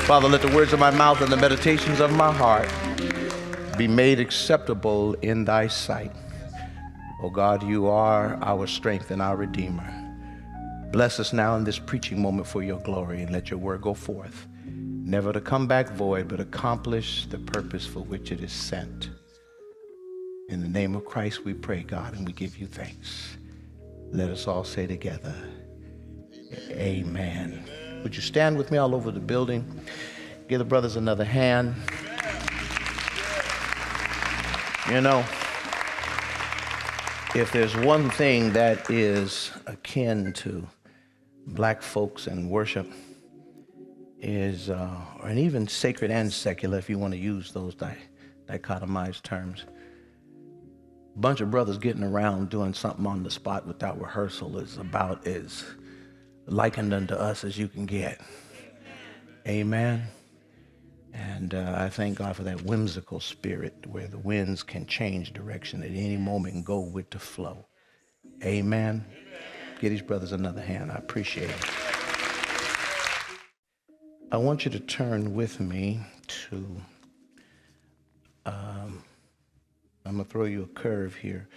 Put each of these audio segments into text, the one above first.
Father, let the words of my mouth and the meditations of my heart be made acceptable in thy sight. Oh God, you are our strength and our Redeemer. Bless us now in this preaching moment for your glory, and let your word go forth, never to come back void, but accomplish the purpose for which it is sent. In the name of Christ we pray, God, and we give you thanks. Let us all say together, amen. Would you stand with me all over the building? Give the brothers another hand. You know, if there's one thing that is akin to black folks and worship is, and even sacred and secular, if you want to use those dichotomized terms, a bunch of brothers getting around doing something on the spot without rehearsal is about as likened unto us as you can get. Amen. And I thank God for that whimsical spirit where the winds can change direction at any moment and go with the flow. Amen. Give these brothers another hand. I appreciate it. I want you to turn with me to, I'm going to throw you a curve here,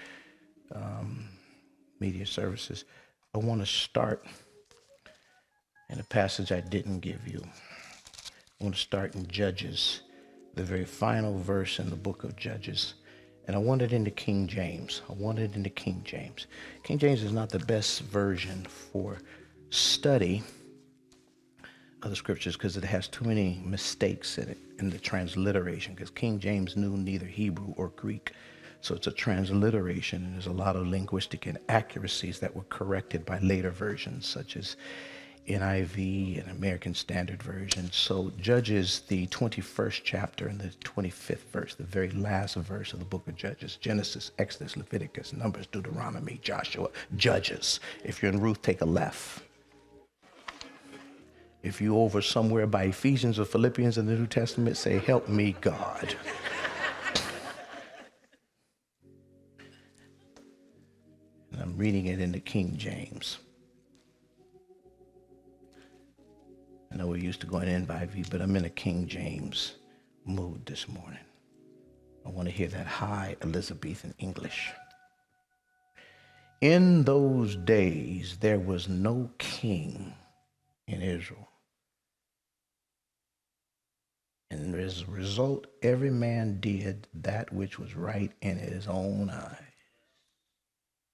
media services. I want to start in a passage I didn't give you. I want to start in Judges, the very final verse in the book of Judges. And I want it in the King James. King James. King James is not the best version for study of the scriptures because it has too many mistakes in it in the transliteration, because King James knew neither Hebrew or Greek. So it's a transliteration, and there's a lot of linguistic inaccuracies that were corrected by later versions, such as NIV and American Standard Version. So Judges, the 21st chapter and the 25th verse, the very last verse of the book of Judges, Genesis, Exodus, Leviticus, Numbers, Deuteronomy, Joshua, Judges. If you're in Ruth, take a left. If you're over somewhere by Ephesians or Philippians in the New Testament, say, help me, God. And I'm reading it in the King James. I know we're used to going NIV, but I'm in a King James mood this morning. I want to hear that high Elizabethan English. In those days, there was no king in Israel. And as a result, every man did that which was right in his own eyes.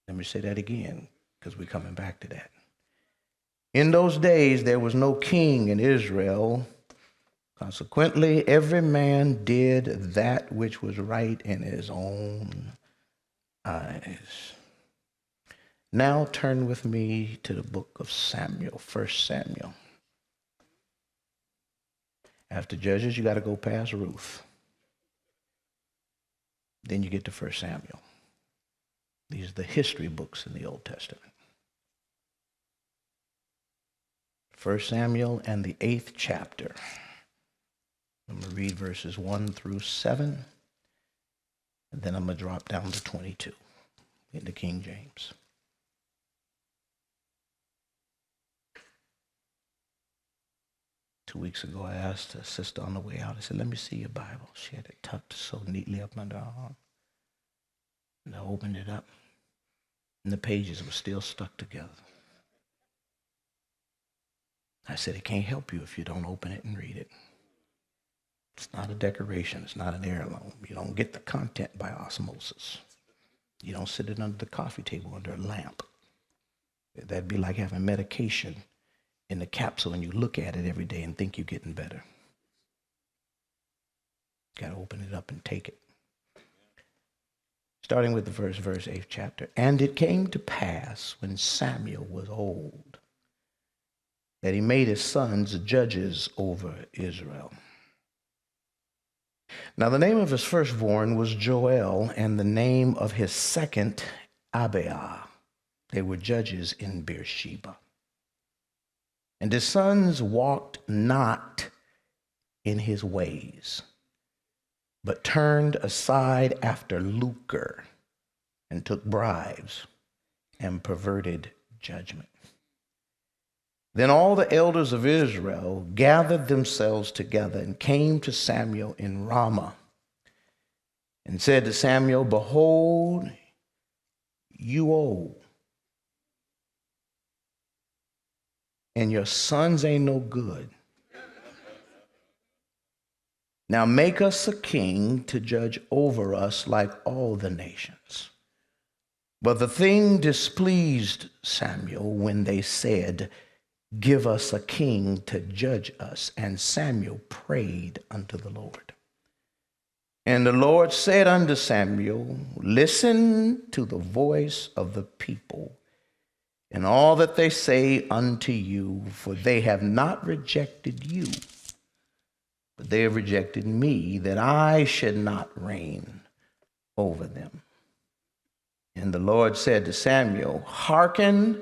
Let me say that again, because we're coming back to that. In those days, there was no king in Israel. Consequently, every man did that which was right in his own eyes. Now turn with me to the book of Samuel, 1 Samuel. After Judges, you got to go past Ruth. Then you get to 1 Samuel. These are the history books in the Old Testament. 1 Samuel and the 8th chapter. I'm going to read verses 1 through 7, and then I'm going to drop down to 22 in the King James. Two weeks ago, I asked a sister on the way out, I said, let me see your Bible. She had it tucked so neatly up under her arm. And I opened it up, and the pages were still stuck together. I said, it can't help you if you don't open it and read it. It's not a decoration. It's not an heirloom. You don't get the content by osmosis. You don't sit it under the coffee table under a lamp. That'd be like having medication in the capsule and you look at it every day and think you're getting better. Got to open it up and take it. Starting with the verse 8th chapter. And it came to pass when Samuel was old that he made his sons judges over Israel. Now the name of his firstborn was Joel, and the name of his second, Abiah. They were judges in Beersheba. And his sons walked not in his ways, but turned aside after lucre, and took bribes, and perverted judgment. Then all the elders of Israel gathered themselves together and came to Samuel in Ramah and said to Samuel, behold, you old, and your sons ain't no good. Now make us a king to judge over us like all the nations. But the thing displeased Samuel when they said, give us a king to judge us. And Samuel prayed unto the Lord. And the Lord said unto Samuel, listen to the voice of the people and all that they say unto you, for they have not rejected you, but they have rejected me, that I should not reign over them. And the Lord said to Samuel, hearken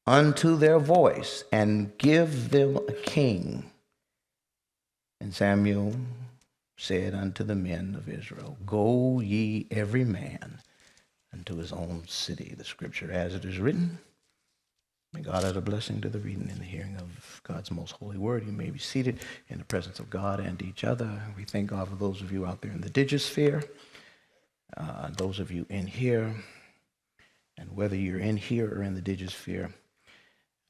unto their voice and give them a king. And Samuel said unto the men of Israel, go ye every man unto his own city. The scripture as it is written. May God add a blessing to the reading and the hearing of God's most holy word. You may be seated in the presence of God and each other. We thank God for those of you out there in the digisphere, those of you in here, and whether you're in here or in the digisphere,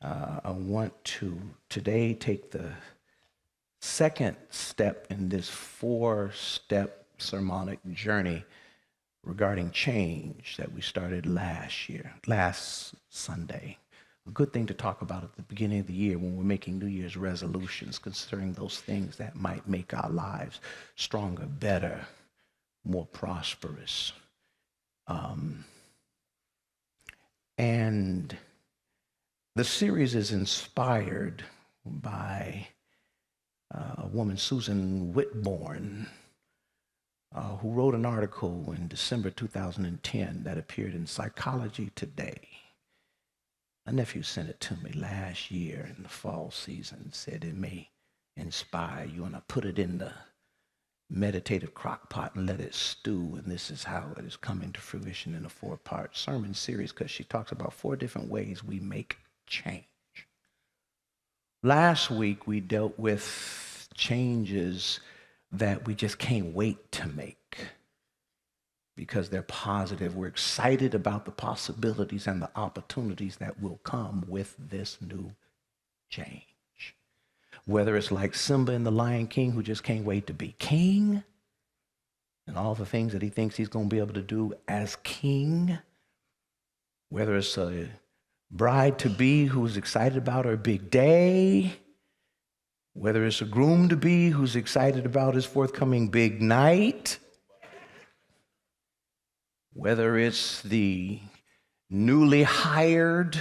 I want to today take the second step in this four-step sermonic journey regarding change that we started last Sunday. A good thing to talk about at the beginning of the year when we're making New Year's resolutions, considering those things that might make our lives stronger, better, more prosperous. And the series is inspired by a woman, Susan Whitbourne, who wrote an article in December 2010 that appeared in Psychology Today. My nephew sent it to me last year in the fall season, said it may inspire you, and I put it in the meditative crock pot and let it stew, and this is how it is coming to fruition in a four-part sermon series, because she talks about four different ways we make change. Last week we dealt with changes that we just can't wait to make because they're positive. We're excited about the possibilities and the opportunities that will come with this new change. Whether it's like Simba in The Lion King, who just can't wait to be king, and all the things that he thinks he's going to be able to do as king. Whether it's a bride-to-be who's excited about her big day. Whether it's a groom-to-be who's excited about his forthcoming big night. Whether it's the newly hired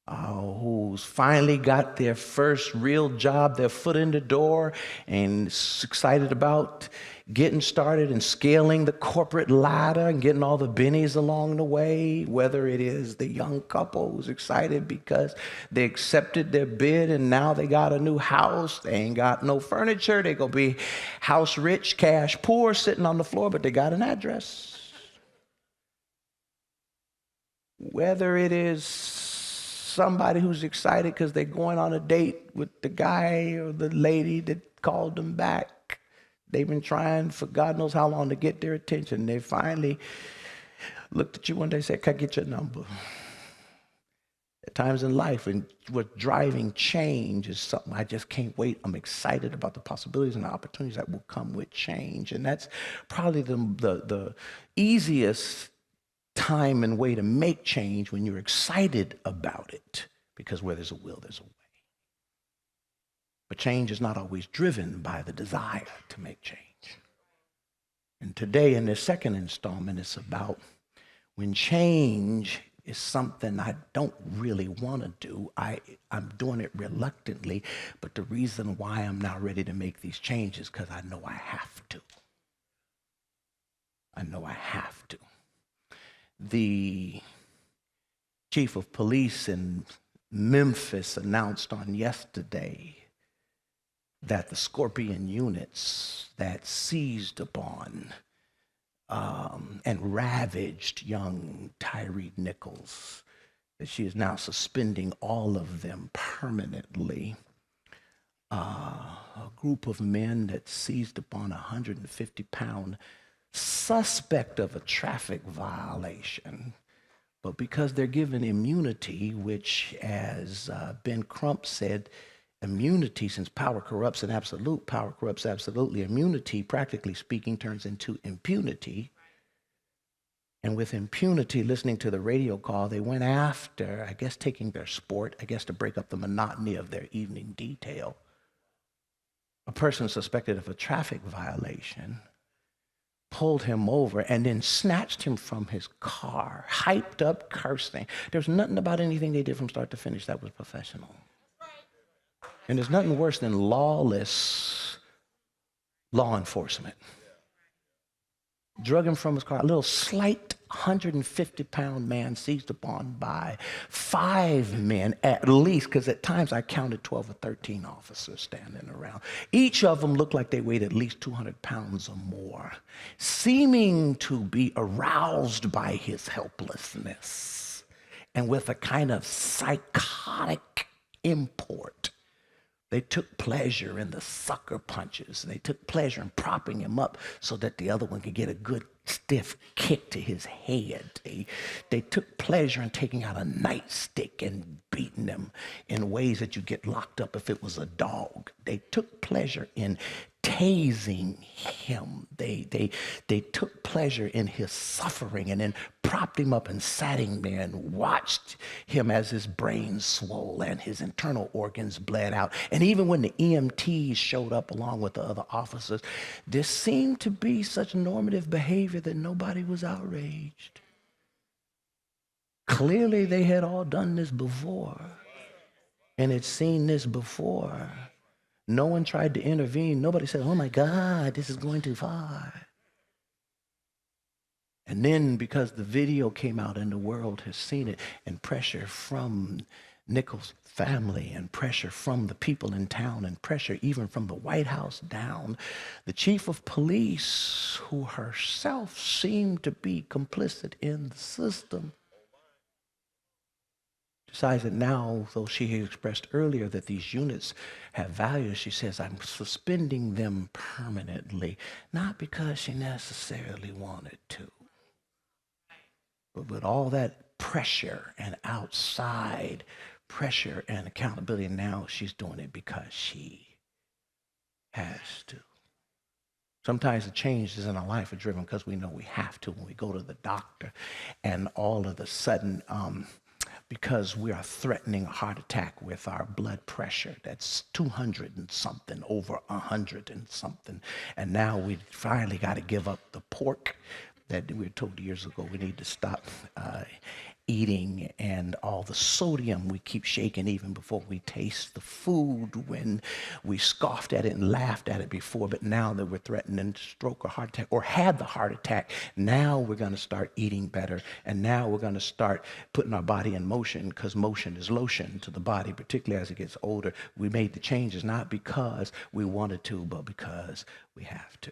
who's finally got their first real job, their foot in the door, and excited about getting started and scaling the corporate ladder and getting all the bennies along the way. Whether it is the young couple who's excited because they accepted their bid and now they got a new house. They ain't got no furniture. They're going to be house rich, cash poor, sitting on the floor, but they got an address. Whether it is somebody who's excited because they're going on a date with the guy or the lady that called them back. They've been trying for God knows how long to get their attention. They finally looked at you one day and said, "Can I get your number?" At times in life, and what's driving change is something I just can't wait. I'm excited about the possibilities and the opportunities that will come with change. And that's probably the easiest time and way to make change, when you're excited about it, because where there's a will, there's a way. But change is not always driven by the desire to make change. And today in this second installment, it's about when change is something I don't really want to do. I'm doing it reluctantly, but the reason why I'm not ready to make these changes is because I know I have to. I know I have to. The chief of police in Memphis announced on yesterday that the Scorpion units that seized upon and ravaged young Tyree Nichols that she is now suspending all of them permanently. A group of men that seized upon a 150-pound suspect of a traffic violation. But because they're given immunity, which, as Ben Crump said, immunity, since power corrupts and absolute power corrupts absolutely, immunity, practically speaking, turns into impunity. And with impunity, listening to the radio call, they went after, I guess, taking their sport, I guess, to break up the monotony of their evening detail. A person suspected of a traffic violation, pulled him over, and then snatched him from his car, hyped up, cursing. There's nothing about anything they did from start to finish that was professional. And there's nothing worse than lawless law enforcement. Drug him from his car, a little slight 150-pound man seized upon by 5 men at least, because at times I counted 12 or 13 officers standing around. Each of them looked like they weighed at least 200 pounds or more, seeming to be aroused by his helplessness and with a kind of psychotic import. They took pleasure in the sucker punches. They took pleasure in propping him up so that the other one could get a good stiff kick to his head. They took pleasure in taking out a nightstick and beating him in ways that you get locked up if it was a dog. They took pleasure in tasing him. They took pleasure in his suffering and then propped him up and sat him there and watched him as his brain swole and his internal organs bled out. And even when the EMTs showed up along with the other officers, there seemed to be such normative behavior that nobody was outraged. Clearly they had all done this before and had seen this before. No one tried to intervene. Nobody said, oh my God, this is going too far. And then because the video came out and the world has seen it, and pressure from Nichols' family and pressure from the people in town and pressure even from the White House down, the chief of police, who herself seemed to be complicit in the system, decides that now, though she had expressed earlier that these units have value, she says, I'm suspending them permanently, not because she necessarily wanted to, but with all that pressure and outside pressure and accountability, now she's doing it because she has to. Sometimes the changes in our life are driven because we know we have to. When we go to the doctor and all of a sudden, because we are threatening a heart attack with our blood pressure that's 200 and something, over 100 and something. And now we finally got to give up the pork that we were told years ago we need to stop eating, and all the sodium we keep shaking even before we taste the food, when we scoffed at it and laughed at it before, but now that we're threatening stroke or heart attack or had the heart attack, now we're going to start eating better, and now we're going to start putting our body in motion, because motion is lotion to the body, particularly as it gets older. We made the changes not because we wanted to, but because we have to.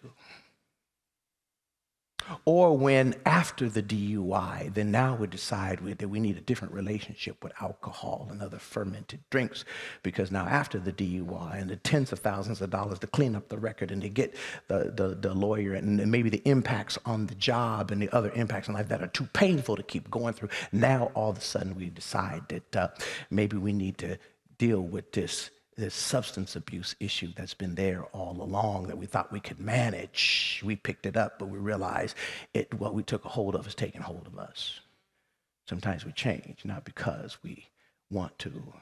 Or when after the DUI, then now we decide that we need a different relationship with alcohol and other fermented drinks, because now after the DUI and the tens of thousands of dollars to clean up the record and to get the lawyer and maybe the impacts on the job and the other impacts in life that are too painful to keep going through, now all of a sudden we decide that maybe we need to deal with this substance abuse issue that's been there all along that we thought we could manage. We picked it up, but we realized what we took a hold of is taking hold of us. Sometimes we change, not because we want to,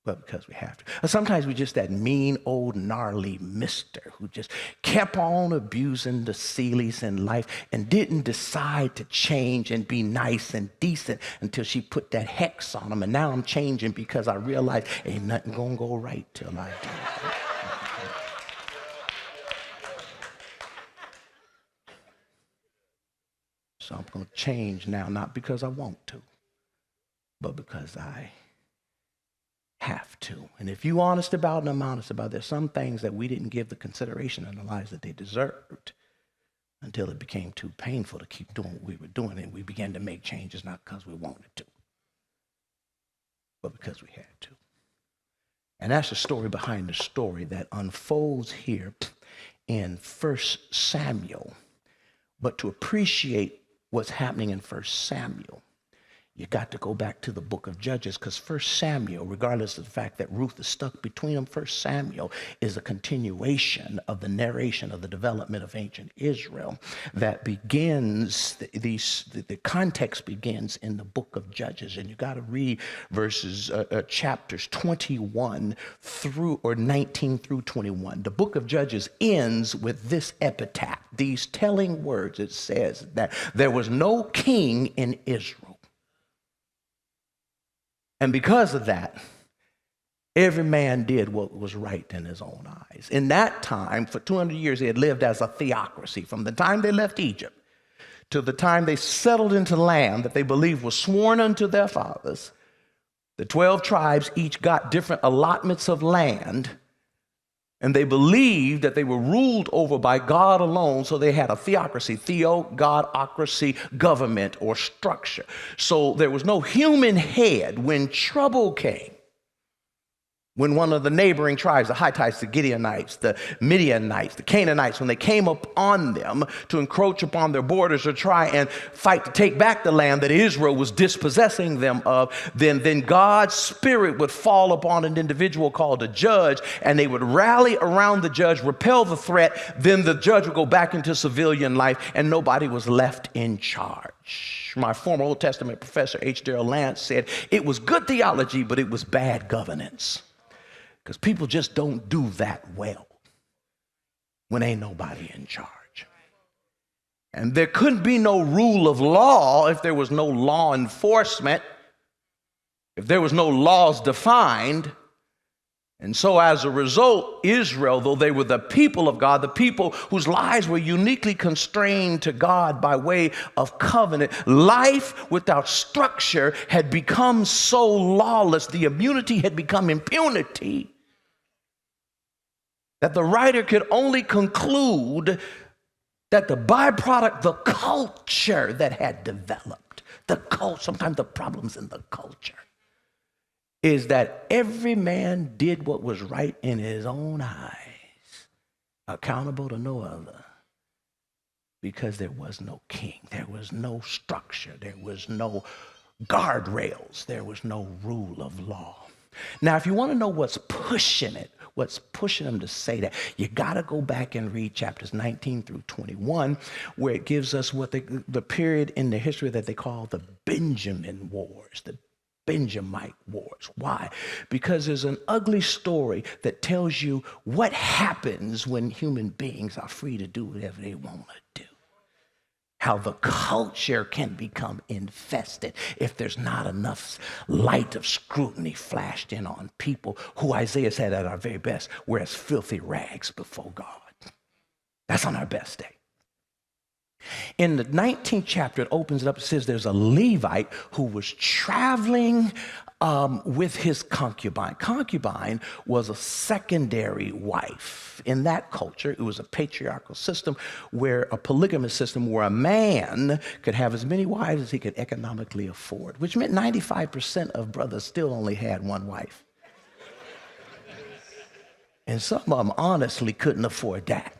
but because we have to. Or sometimes we're just that mean old gnarly mister who just kept on abusing the Seeleys in life and didn't decide to change and be nice and decent until she put that hex on him. And now I'm changing because I realize ain't nothing gonna go right till I do. So I'm gonna change now, not because I want to, but because I have to. And if you're honest about and I'm honest about, there's some things that we didn't give the consideration in our lives that they deserved until it became too painful to keep doing what we were doing, and we began to make changes not because we wanted to, but because we had to. And that's the story behind the story that unfolds here in 1 Samuel. But to appreciate what's happening in 1 Samuel, you got to go back to the book of Judges, because 1 Samuel, regardless of the fact that Ruth is stuck between them, 1 Samuel is a continuation of the narration of the development of ancient Israel that begins, the context begins in the book of Judges. And you got to read chapters 21 through, or 19 through 21. The book of Judges ends with this epitaph, these telling words. It says that there was no king in Israel. And because of that, every man did what was right in his own eyes. In that time, for 200 years, they had lived as a theocracy. From the time they left Egypt to the time they settled into land that they believed was sworn unto their fathers, the 12 tribes each got different allotments of land, and they believed that they were ruled over by God alone, so they had a theocracy, godocracy, government or structure. So there was no human head when trouble came. When one of the neighboring tribes, the Hittites, the Gideonites, the Midianites, the Canaanites, when they came upon them to encroach upon their borders or try and fight to take back the land that Israel was dispossessing them of, then God's spirit would fall upon an individual called a judge, and they would rally around the judge, repel the threat, then the judge would go back into civilian life, and nobody was left in charge. My former Old Testament professor, H. Darrell Lance, said it was good theology, but it was bad governance. Because people just don't do that well when ain't nobody in charge. And there couldn't be no rule of law if there was no law enforcement, if there was no laws defined. And so as a result, Israel, though they were the people of God, the people whose lives were uniquely constrained to God by way of covenant, life without structure had become so lawless, the immunity had become impunity, that the writer could only conclude that the byproduct, the culture that had developed, sometimes the problems in the culture, is that every man did what was right in his own eyes, accountable to no other, because there was no king, there was no structure, there was no guardrails, there was no rule of law. Now, if you want to know what's pushing them to say that, you got to go back and read chapters 19 through 21, where it gives us the period in the history that they call the Benjamin Wars, the Benjamite Wars. Why? Because there's an ugly story that tells you what happens when human beings are free to do whatever they want to do. How the culture can become infested if there's not enough light of scrutiny flashed in on people who Isaiah said at our very best were as filthy rags before God. That's on our best day. In the 19th chapter, it opens it up. It says there's a Levite who was traveling with his concubine. Concubine was a secondary wife. In that culture, it was a patriarchal system, a polygamous system where a man could have as many wives as he could economically afford, which meant 95% of brothers still only had one wife. And some of them honestly couldn't afford that.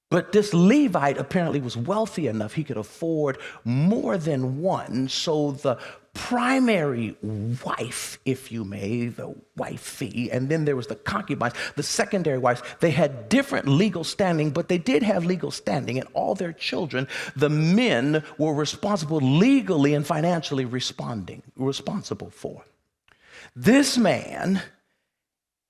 But this Levite apparently was wealthy enough he could afford more than one. So the primary wife, if you may, the wifey, and then there was the concubines, the secondary wives, they had different legal standing, but they did have legal standing, and all their children, the men were responsible legally and financially responsible for. This man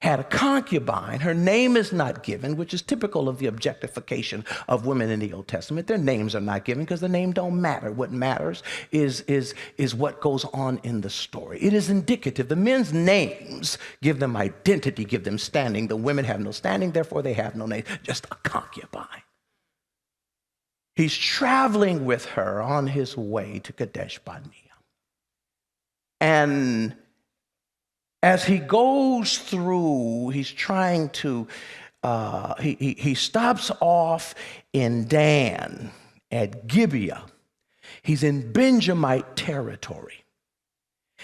had a concubine. Her name is not given, which is typical of the objectification of women in the Old Testament. Their names are not given because the name don't matter. What matters is what goes on in the story. It is indicative. The men's names give them identity, give them standing. The women have no standing, therefore they have no name, just a concubine. He's traveling with her on his way to Kadesh Barnea. And as he goes through, he's trying to, he stops off in Dan at Gibeah. He's in Benjamite territory.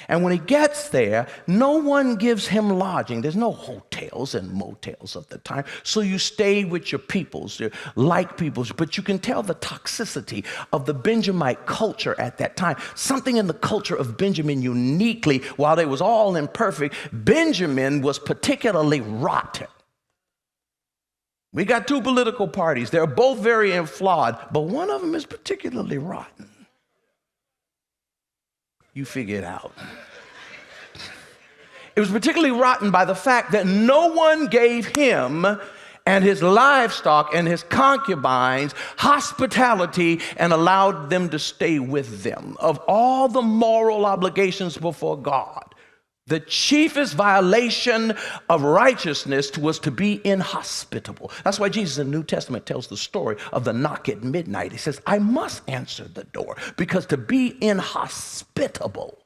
And when he gets there, no one gives him lodging. There's no hotels and motels of the time. So you stay with your peoples, your like peoples. But you can tell the toxicity of the Benjamite culture at that time. Something in the culture of Benjamin uniquely, while they was all imperfect, Benjamin was particularly rotten. We got two political parties. They're both very flawed, but one of them is particularly rotten. You figure it out. It was particularly rotten by the fact that no one gave him and his livestock and his concubines hospitality and allowed them to stay with them. Of all the moral obligations before God, the chiefest violation of righteousness was to be inhospitable. That's why Jesus in the New Testament tells the story of the knock at midnight. He says, I must answer the door, because to be inhospitable,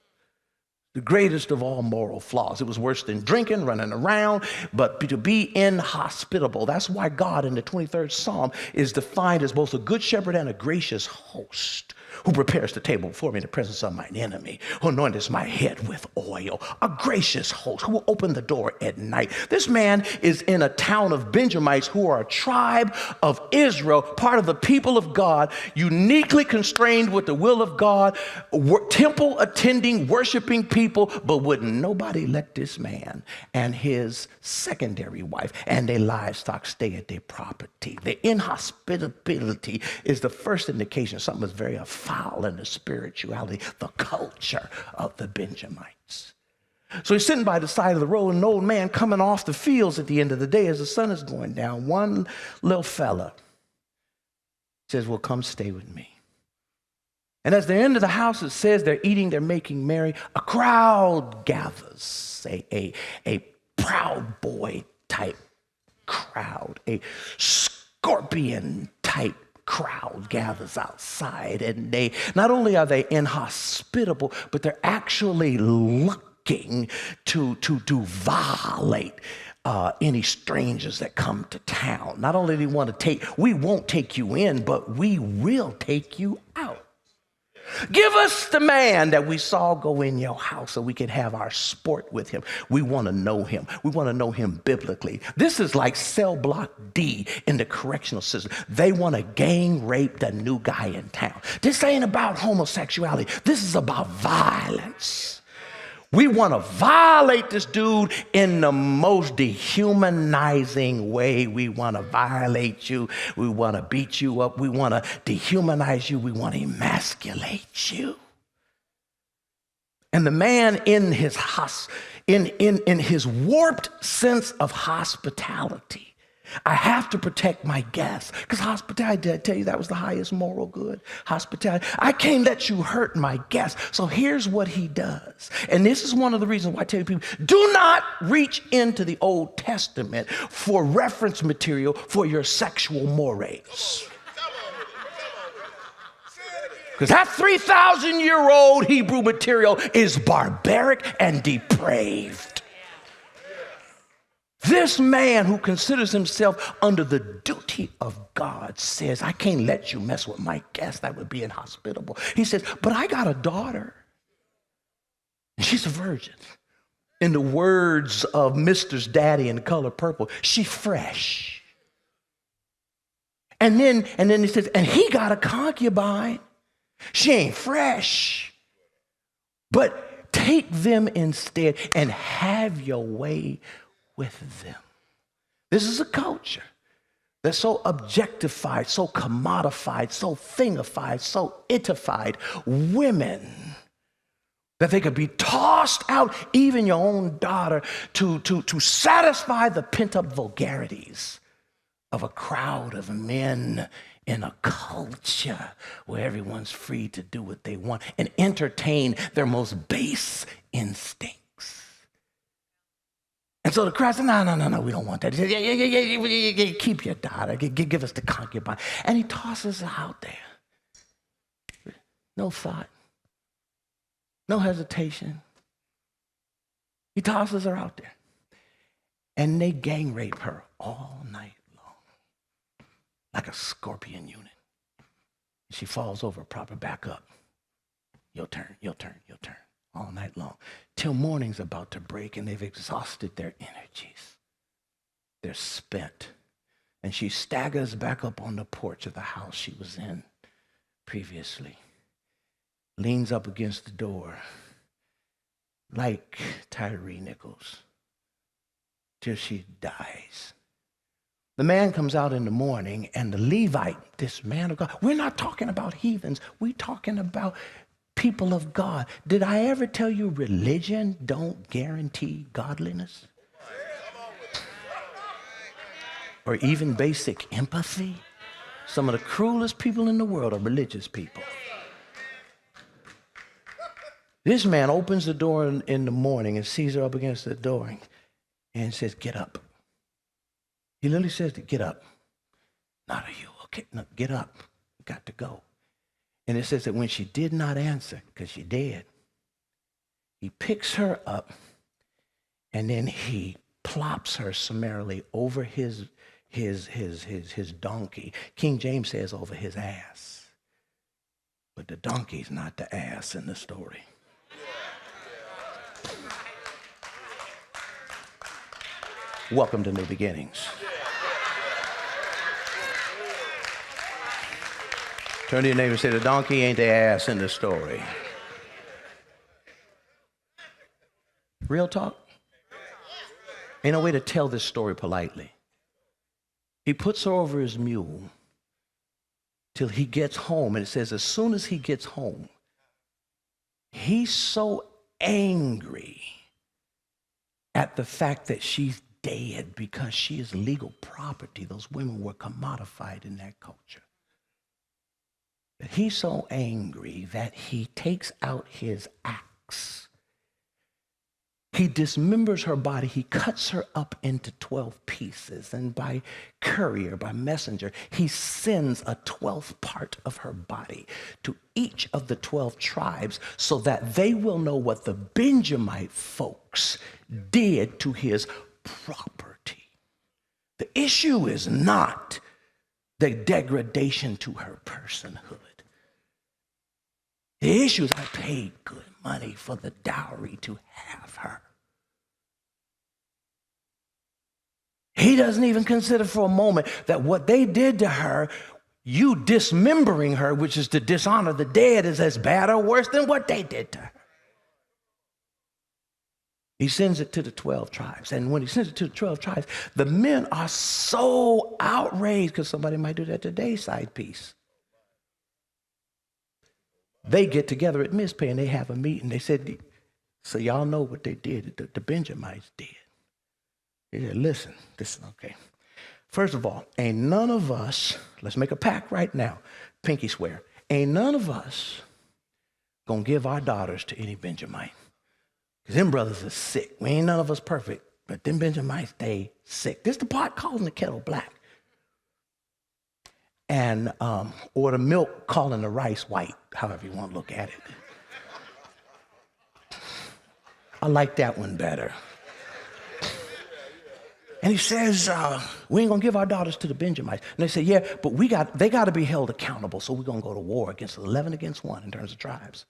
the greatest of all moral flaws. It was worse than drinking, running around, but to be inhospitable. That's why God in the 23rd Psalm is defined as both a good shepherd and a gracious host, who prepares the table before me in the presence of mine enemy, who anoints my head with oil, a gracious host who will open the door at night. This man is in a town of Benjamites who are a tribe of Israel, part of the people of God, uniquely constrained with the will of God, temple attending, worshiping people, but wouldn't nobody let this man and his secondary wife and their livestock stay at their property. The inhospitability is the first indication something is very foul in the spirituality, the culture of the Benjamites. So he's sitting by the side of the road, and an old man coming off the fields at the end of the day as the sun is going down. One little fella says, well, come stay with me. And as they're into the house, it says they're eating, they're making merry. A crowd gathers, a proud boy type crowd, a scorpion type crowd gathers outside, and they not only are they inhospitable, but they're actually looking to violate any strangers that come to town. Not only do we won't take you in, but we will take you out. Give us the man that we saw go in your house so we can have our sport with him. We want to know him. We want to know him biblically. This is like cell block D in the correctional system. They want to gang rape the new guy in town. This ain't about homosexuality. This is about violence. We want to violate this dude in the most dehumanizing way. We want to violate you. We want to beat you up. We want to dehumanize you. We want to emasculate you. And the man in his his warped sense of hospitality, I have to protect my guests, because hospitality, did I tell you that was the highest moral good? Hospitality. I can't let you hurt my guests. So here's what he does. And this is one of the reasons why I tell you people, do not reach into the Old Testament for reference material for your sexual mores. Because that 3,000-year-old Hebrew material is barbaric and depraved. This man who considers himself under the duty of God says, I can't let you mess with my guests. That would be inhospitable. He says, but I got a daughter, and she's a virgin. In the words of Mister's daddy in The Color Purple, she's fresh. And then he says, and he got a concubine. She ain't fresh. But take them instead and have your way with them. This is a culture that's so objectified, so commodified, so thingified, so itified women that they could be tossed out, even your own daughter, to satisfy the pent-up vulgarities of a crowd of men in a culture where everyone's free to do what they want and entertain their most base instincts. And so the crowd said, no, we don't want that. He said, yeah, keep your daughter. Give us the concubine. And he tosses her out there. No thought. No hesitation. He tosses her out there. And they gang rape her all night long. Like a scorpion unit. She falls over, prop her back up. Your turn, your turn, your turn. all night long, till morning's about to break and they've exhausted their energies. They're spent. And she staggers back up on the porch of the house she was in previously, leans up against the door like Tyree Nichols till she dies. The man comes out in the morning, and the Levite, this man of God, we're not talking about heathens, we're talking about people of God. Did I ever tell you religion don't guarantee godliness? Or even basic empathy? Some of the cruelest people in the world are religious people. This man opens the door in the morning and sees her up against the door and says, get up. He literally says, get up. Not are you okay? No, get up. You got to go. And it says that when she did not answer, because she did, he picks her up and then he plops her summarily over his donkey. King James says over his ass. But the donkey's not the ass in the story. Welcome to New Beginnings. Turn to your neighbor and say, the donkey ain't the ass in the story. Real talk? Ain't no way to tell this story politely. He puts her over his mule till he gets home. And it says as soon as he gets home, he's so angry at the fact that she's dead because she is legal property. Those women were commodified in that culture. But he's so angry that he takes out his axe. He dismembers her body. He cuts her up into 12 pieces. And by courier, by messenger, he sends a 12th part of her body to each of the 12 tribes so that they will know what the Benjamite folks did to his property. The issue is not the degradation to her personhood. The issue is I paid good money for the dowry to have her. He doesn't even consider for a moment that what they did to her, you dismembering her, which is to dishonor the dead, is as bad or worse than what they did to her. He sends it to the 12 tribes. And when he sends it to the 12 tribes, the men are so outraged, because somebody might do that today, side piece. They get together at Mizpah and they have a meeting. They said, so y'all know what they did, the Benjamites did. They said, listen, okay. First of all, ain't none of us, let's make a pact right now, pinky swear, ain't none of us gonna give our daughters to any Benjamite. Because them brothers are sick. We ain't none of us perfect, but them Benjamites, they sick. This the pot calling the kettle black. And, or the milk calling the rice white, however you want to look at it. I like that one better. And he says, we ain't going to give our daughters to the Benjamites. And they say, yeah, but they got to be held accountable, so we're going to go to war against 11 against 1 in terms of tribes.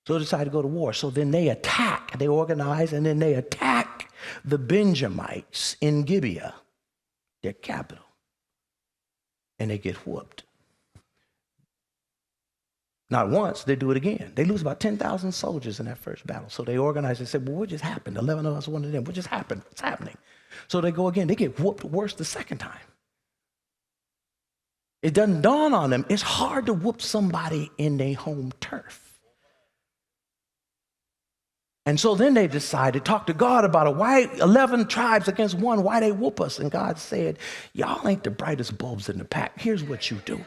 So they decide to go to war. So then they attack, they organize, and then they attack the Benjamites in Gibeah, their capital. And they get whooped. Not once, they do it again. They lose about 10,000 soldiers in that first battle. So they organize and say, well, what just happened? 11 of us, one of them. What just happened? What's happening? So they go again. They get whooped worse the second time. It doesn't dawn on them. It's hard to whoop somebody in their home turf. And so then they decide to talk to God about it. Why 11 tribes against 1? Why they whoop us? And God said, y'all ain't the brightest bulbs in the pack. Here's what you do.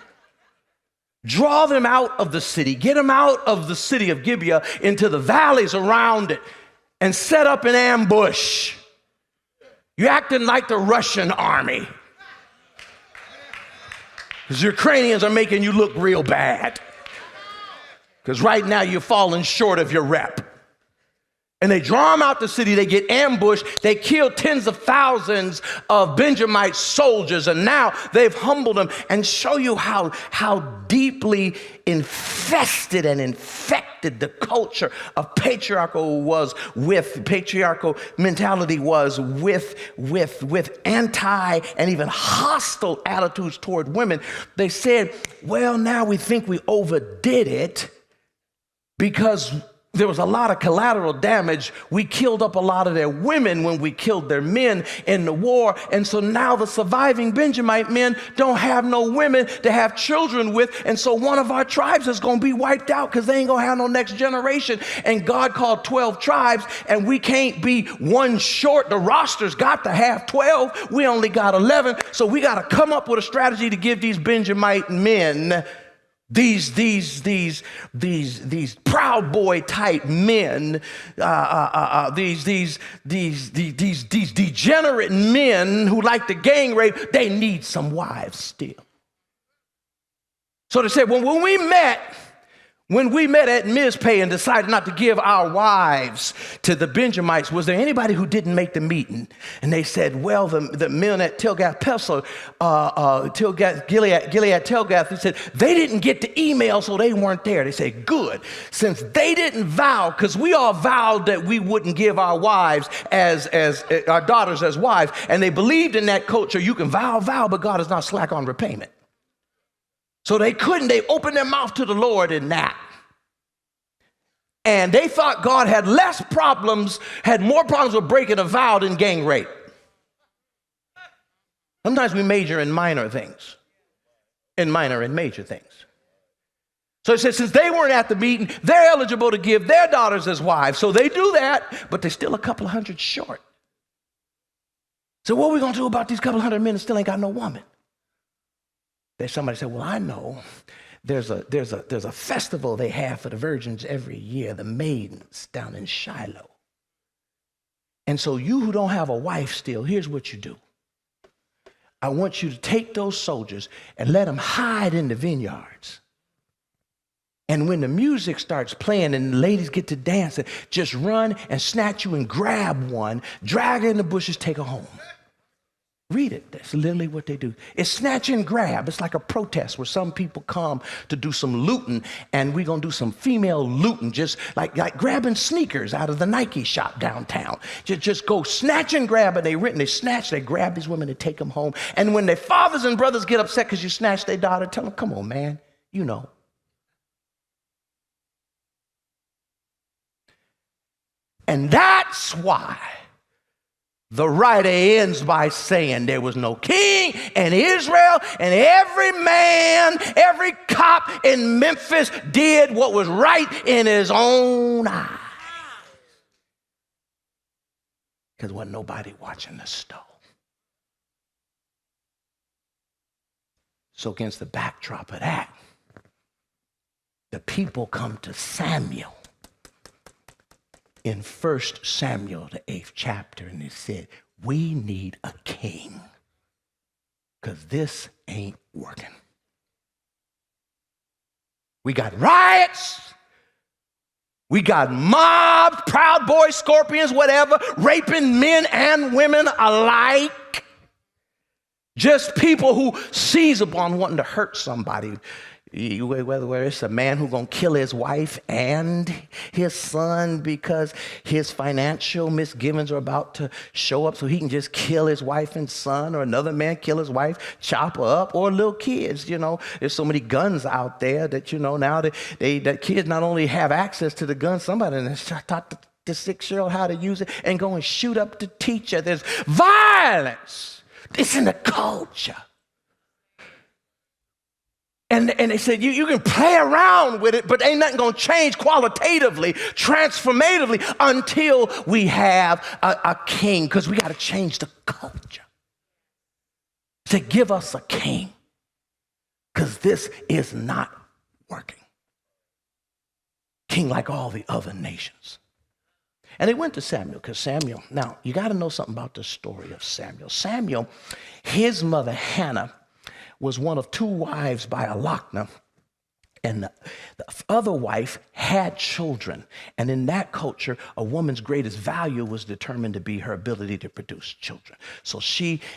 Draw them out of the city. Get them out of the city of Gibeah into the valleys around it and set up an ambush. You're acting like the Russian army. Because Ukrainians are making you look real bad. Because right now you're falling short of your rep. And they draw them out the city. They get ambushed. They kill tens of thousands of Benjamite soldiers. And now they've humbled them, and show you how deeply infested and infected the culture of patriarchal mentality was with anti and even hostile attitudes toward women. They said, well, now we think we overdid it because there was a lot of collateral damage. We killed up a lot of their women when we killed their men in the war. And so now the surviving Benjamite men don't have no women to have children with. And so one of our tribes is going to be wiped out because they ain't going to have no next generation. And God called 12 tribes, and we can't be one short. The roster's got to have 12. We only got 11. So we got to come up with a strategy to give these Benjamite men, these Proud Boy type men, these degenerate men who like to gang rape, they need some wives still. So they said, well, when we met at Mizpeh and decided not to give our wives to the Benjamites, was there anybody who didn't make the meeting? And they said, well, the men at Gilead Telgath, they said, they didn't get the email, so they weren't there. They said, good. Since they didn't vow, because we all vowed that we wouldn't give our wives as our daughters as wives, and they believed in that culture, you can vow, but God is not slack on repayment. So they opened their mouth to the Lord in that. And they thought God had more problems with breaking a vow than gang rape. Sometimes we major in minor things, and minor in major things. So it says, since they weren't at the meeting, they're eligible to give their daughters as wives. So they do that, but they're still a couple of hundred short. So what are we going to do about these couple of hundred men that still ain't got no woman? There's somebody said, well, I know there's a festival they have for the virgins every year, the maidens down in Shiloh. And so you who don't have a wife still, here's what you do. I want you to take those soldiers and let them hide in the vineyards. And when the music starts playing and the ladies get to dancing, just run and snatch you and grab one, drag her in the bushes, take her home. Read it. That's literally what they do. It's snatch and grab. It's like a protest where some people come to do some looting, and we're going to do some female looting, just like grabbing sneakers out of the Nike shop downtown. Just go snatch and grab, and they grab these women and take them home. And when their fathers and brothers get upset because you snatched their daughter, tell them, come on, man, you know. And that's why the writer ends by saying there was no king in Israel, and every man, every cop in Memphis did what was right in his own eyes. Because there wasn't nobody watching the stove. So against the backdrop of that, the people come to Samuel in 1 Samuel, the 8th chapter, and they said, we need a king because this ain't working. We got riots. We got mobs, Proud Boys, scorpions, whatever, raping men and women alike. Just people who seize upon wanting to hurt somebody. Whether it's a man who's going to kill his wife and his son because his financial misgivings are about to show up so he can just kill his wife and son, or another man kill his wife, chop her up, or little kids. There's so many guns out there that, now that kids not only have access to the gun, somebody has taught the 6-year-old how to use it and go and shoot up the teacher. There's violence. It's in the culture. And they said, you can play around with it, but ain't nothing going to change qualitatively, transformatively, until we have a king, because we got to change the culture. To give us a king, because this is not working. King like all the other nations. And they went to Samuel, because Samuel, now you got to know something about the story of Samuel. Samuel, his mother Hannah, was one of 2 wives by Elkanah, And the other wife had children. And in that culture, a woman's greatest value was determined to be her ability to produce children. So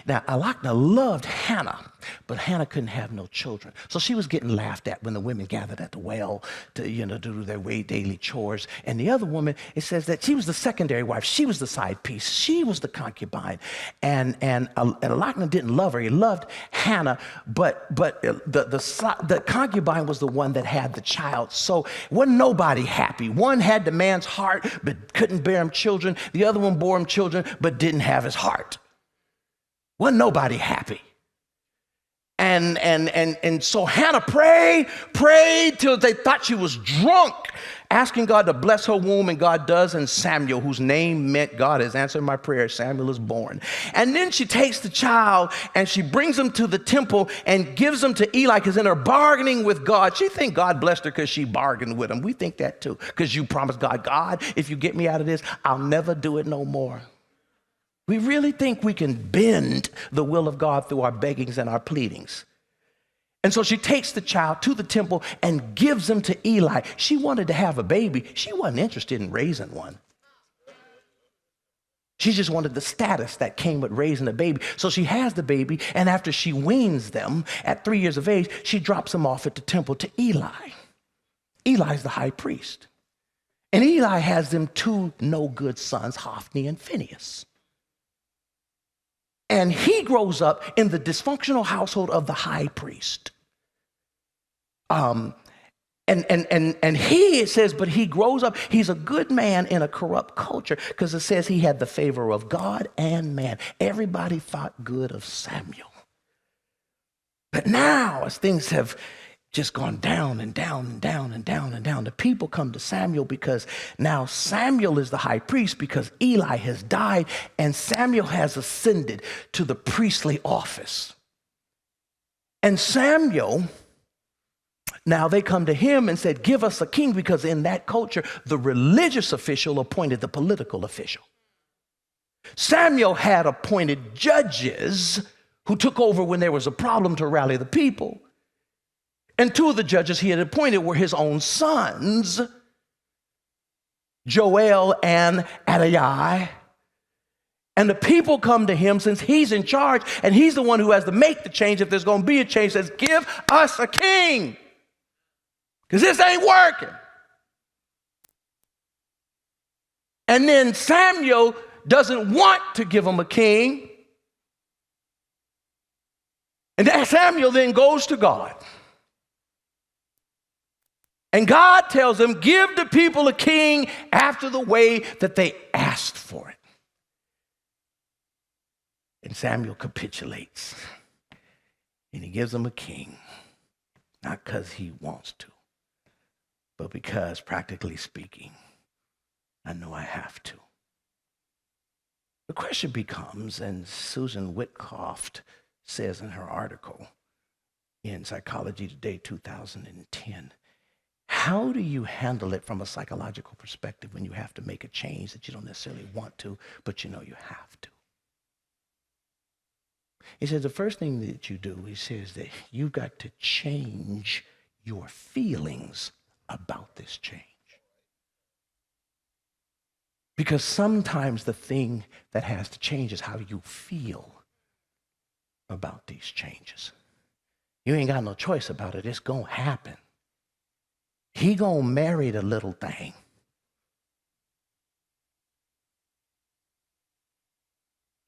now Elkanah loved Hannah, but Hannah couldn't have no children. So she was getting laughed at when the women gathered at the well to do their daily chores. And the other woman, it says that she was the secondary wife. She was the side piece. She was the concubine. And Elkanah didn't love her. He loved Hannah, but the concubine was the one that had the child. So wasn't nobody happy. One had the man's heart but couldn't bear him children. The other one bore him children but didn't have his heart. Wasn't nobody happy. And so Hannah prayed till they thought she was drunk, asking God to bless her womb, and God does, and Samuel, whose name meant God has answered my prayer, Samuel is born. And then she takes the child and she brings him to the temple and gives him to Eli, because in her bargaining with God, she think God blessed her because she bargained with him. We think that too, because you promised God, if you get me out of this, I'll never do it no more. We really think we can bend the will of God through our beggings and our pleadings. And so she takes the child to the temple and gives him to Eli. She wanted to have a baby. She wasn't interested in raising one. She just wanted the status that came with raising a baby. So she has the baby, and after she weans them at 3 years of age, she drops them off at the temple to Eli. Eli's the high priest. And Eli has them two no-good sons, Hophni and Phinehas. And he grows up in the dysfunctional household of the high priest. And it says, but he grows up, he's a good man in a corrupt culture, because it says he had the favor of God and man. Everybody thought good of Samuel. But now, as things have just gone down and down and down and down and down, the people come to Samuel because now Samuel is the high priest because Eli has died and Samuel has ascended to the priestly office. And Samuel, now they come to him and said, give us a king, because in that culture, the religious official appointed the political official. Samuel had appointed judges who took over when there was a problem to rally the people. And two of the judges he had appointed were his own sons, Joel and Adaiah. And the people come to him, since he's in charge and he's the one who has to make the change. If there's going to be a change, says, give us a king, because this ain't working. And then Samuel doesn't want to give him a king. And Samuel then goes to God. And God tells him, give the people a king after the way that they asked for it. And Samuel capitulates. And he gives them a king, not because he wants to, but because, practically speaking, I know I have to. The question becomes, and Susan Whitcroft says in her article in Psychology Today 2010, how do you handle it from a psychological perspective when you have to make a change that you don't necessarily want to, but you know you have to? He says the first thing that you do, he says that you've got to change your feelings about this change. Because sometimes the thing that has to change is how you feel about these changes. You ain't got no choice about it. It's going to happen. He gonna marry the little thing.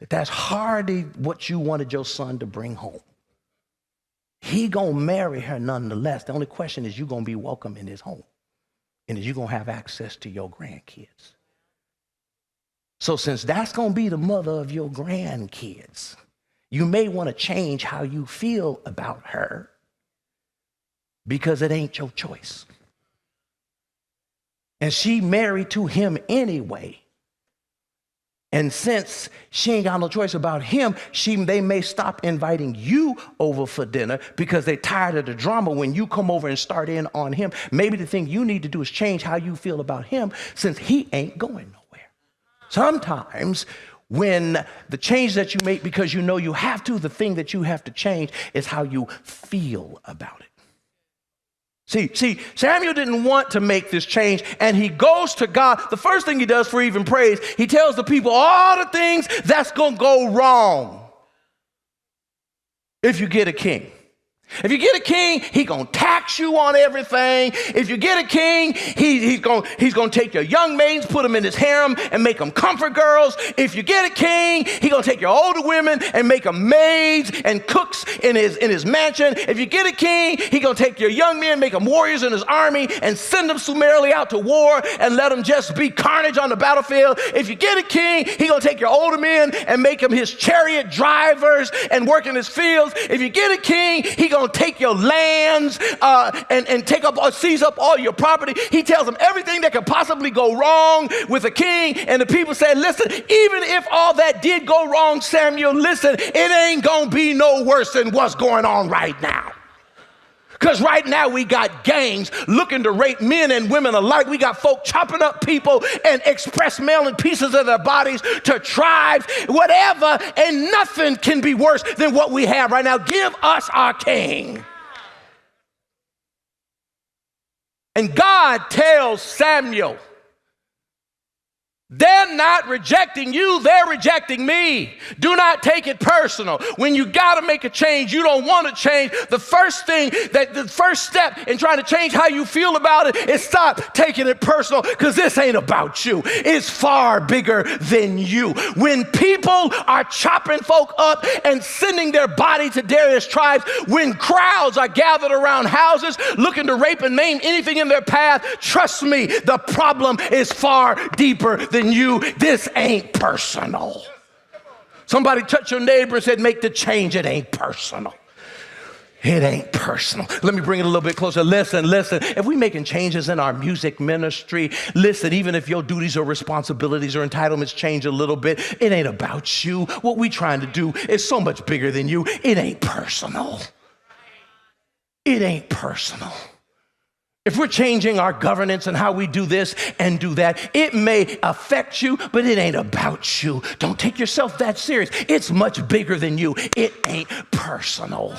That's hardly what you wanted your son to bring home. He gonna marry her nonetheless. The only question is, you gonna be welcome in his home, and is you gonna have access to your grandkids. So since that's gonna be the mother of your grandkids, you may want to change how you feel about her, because it ain't your choice. And she married to him anyway. And since she ain't got no choice about him, they may stop inviting you over for dinner because they're tired of the drama when you come over and start in on him. Maybe the thing you need to do is change how you feel about him, since he ain't going nowhere. Sometimes when the change that you make because you know you have to, the thing that you have to change is how you feel about it. See, Samuel didn't want to make this change, and he goes to God. The first thing he does for even praise, he tells the people all the things that's going to go wrong if you get a king. If you get a king, he's going to tax you on everything. If you get a king, he's going to take your young maidens, put them in his harem, and make them comfort girls. If you get a king, he's going to take your older women and make them maids and cooks in his mansion. If you get a king, he's going to take your young men, make them warriors in his army, and send them summarily out to war and let them just be carnage on the battlefield. If you get a king, he's going to take your older men and make them his chariot drivers and work in his fields. If you get a king, he's going to take your lands and take up or seize up all your property. He tells them everything that could possibly go wrong with a king. And the people say, listen, even if all that did go wrong, Samuel, listen, it ain't going to be no worse than what's going on right now. Because right now we got gangs looking to rape men and women alike. We got folk chopping up people and express mailing pieces of their bodies to tribes, whatever, and nothing can be worse than what we have right now. Give us our king. And God tells Samuel, they're not rejecting you, they're rejecting me. Do not take it personal. When you got to make a change, you don't want to change. The first step in trying to change how you feel about it is stop taking it personal, because this ain't about you. It's far bigger than you. When people are chopping folk up and sending their body to various tribes, when crowds are gathered around houses looking to rape and maim anything in their path, trust me, the problem is far deeper than you. This ain't personal. Somebody touch your neighbor and said, make the change. It ain't personal. It ain't personal. Let me bring it a little bit closer. Listen. If we making changes in our music ministry, listen, even if your duties or responsibilities or entitlements change a little bit, it ain't about you. What we trying to do is so much bigger than you. It ain't personal. It ain't personal. If we're changing our governance and how we do this and do that, it may affect you, but it ain't about you. Don't take yourself that serious. It's much bigger than you. It ain't personal.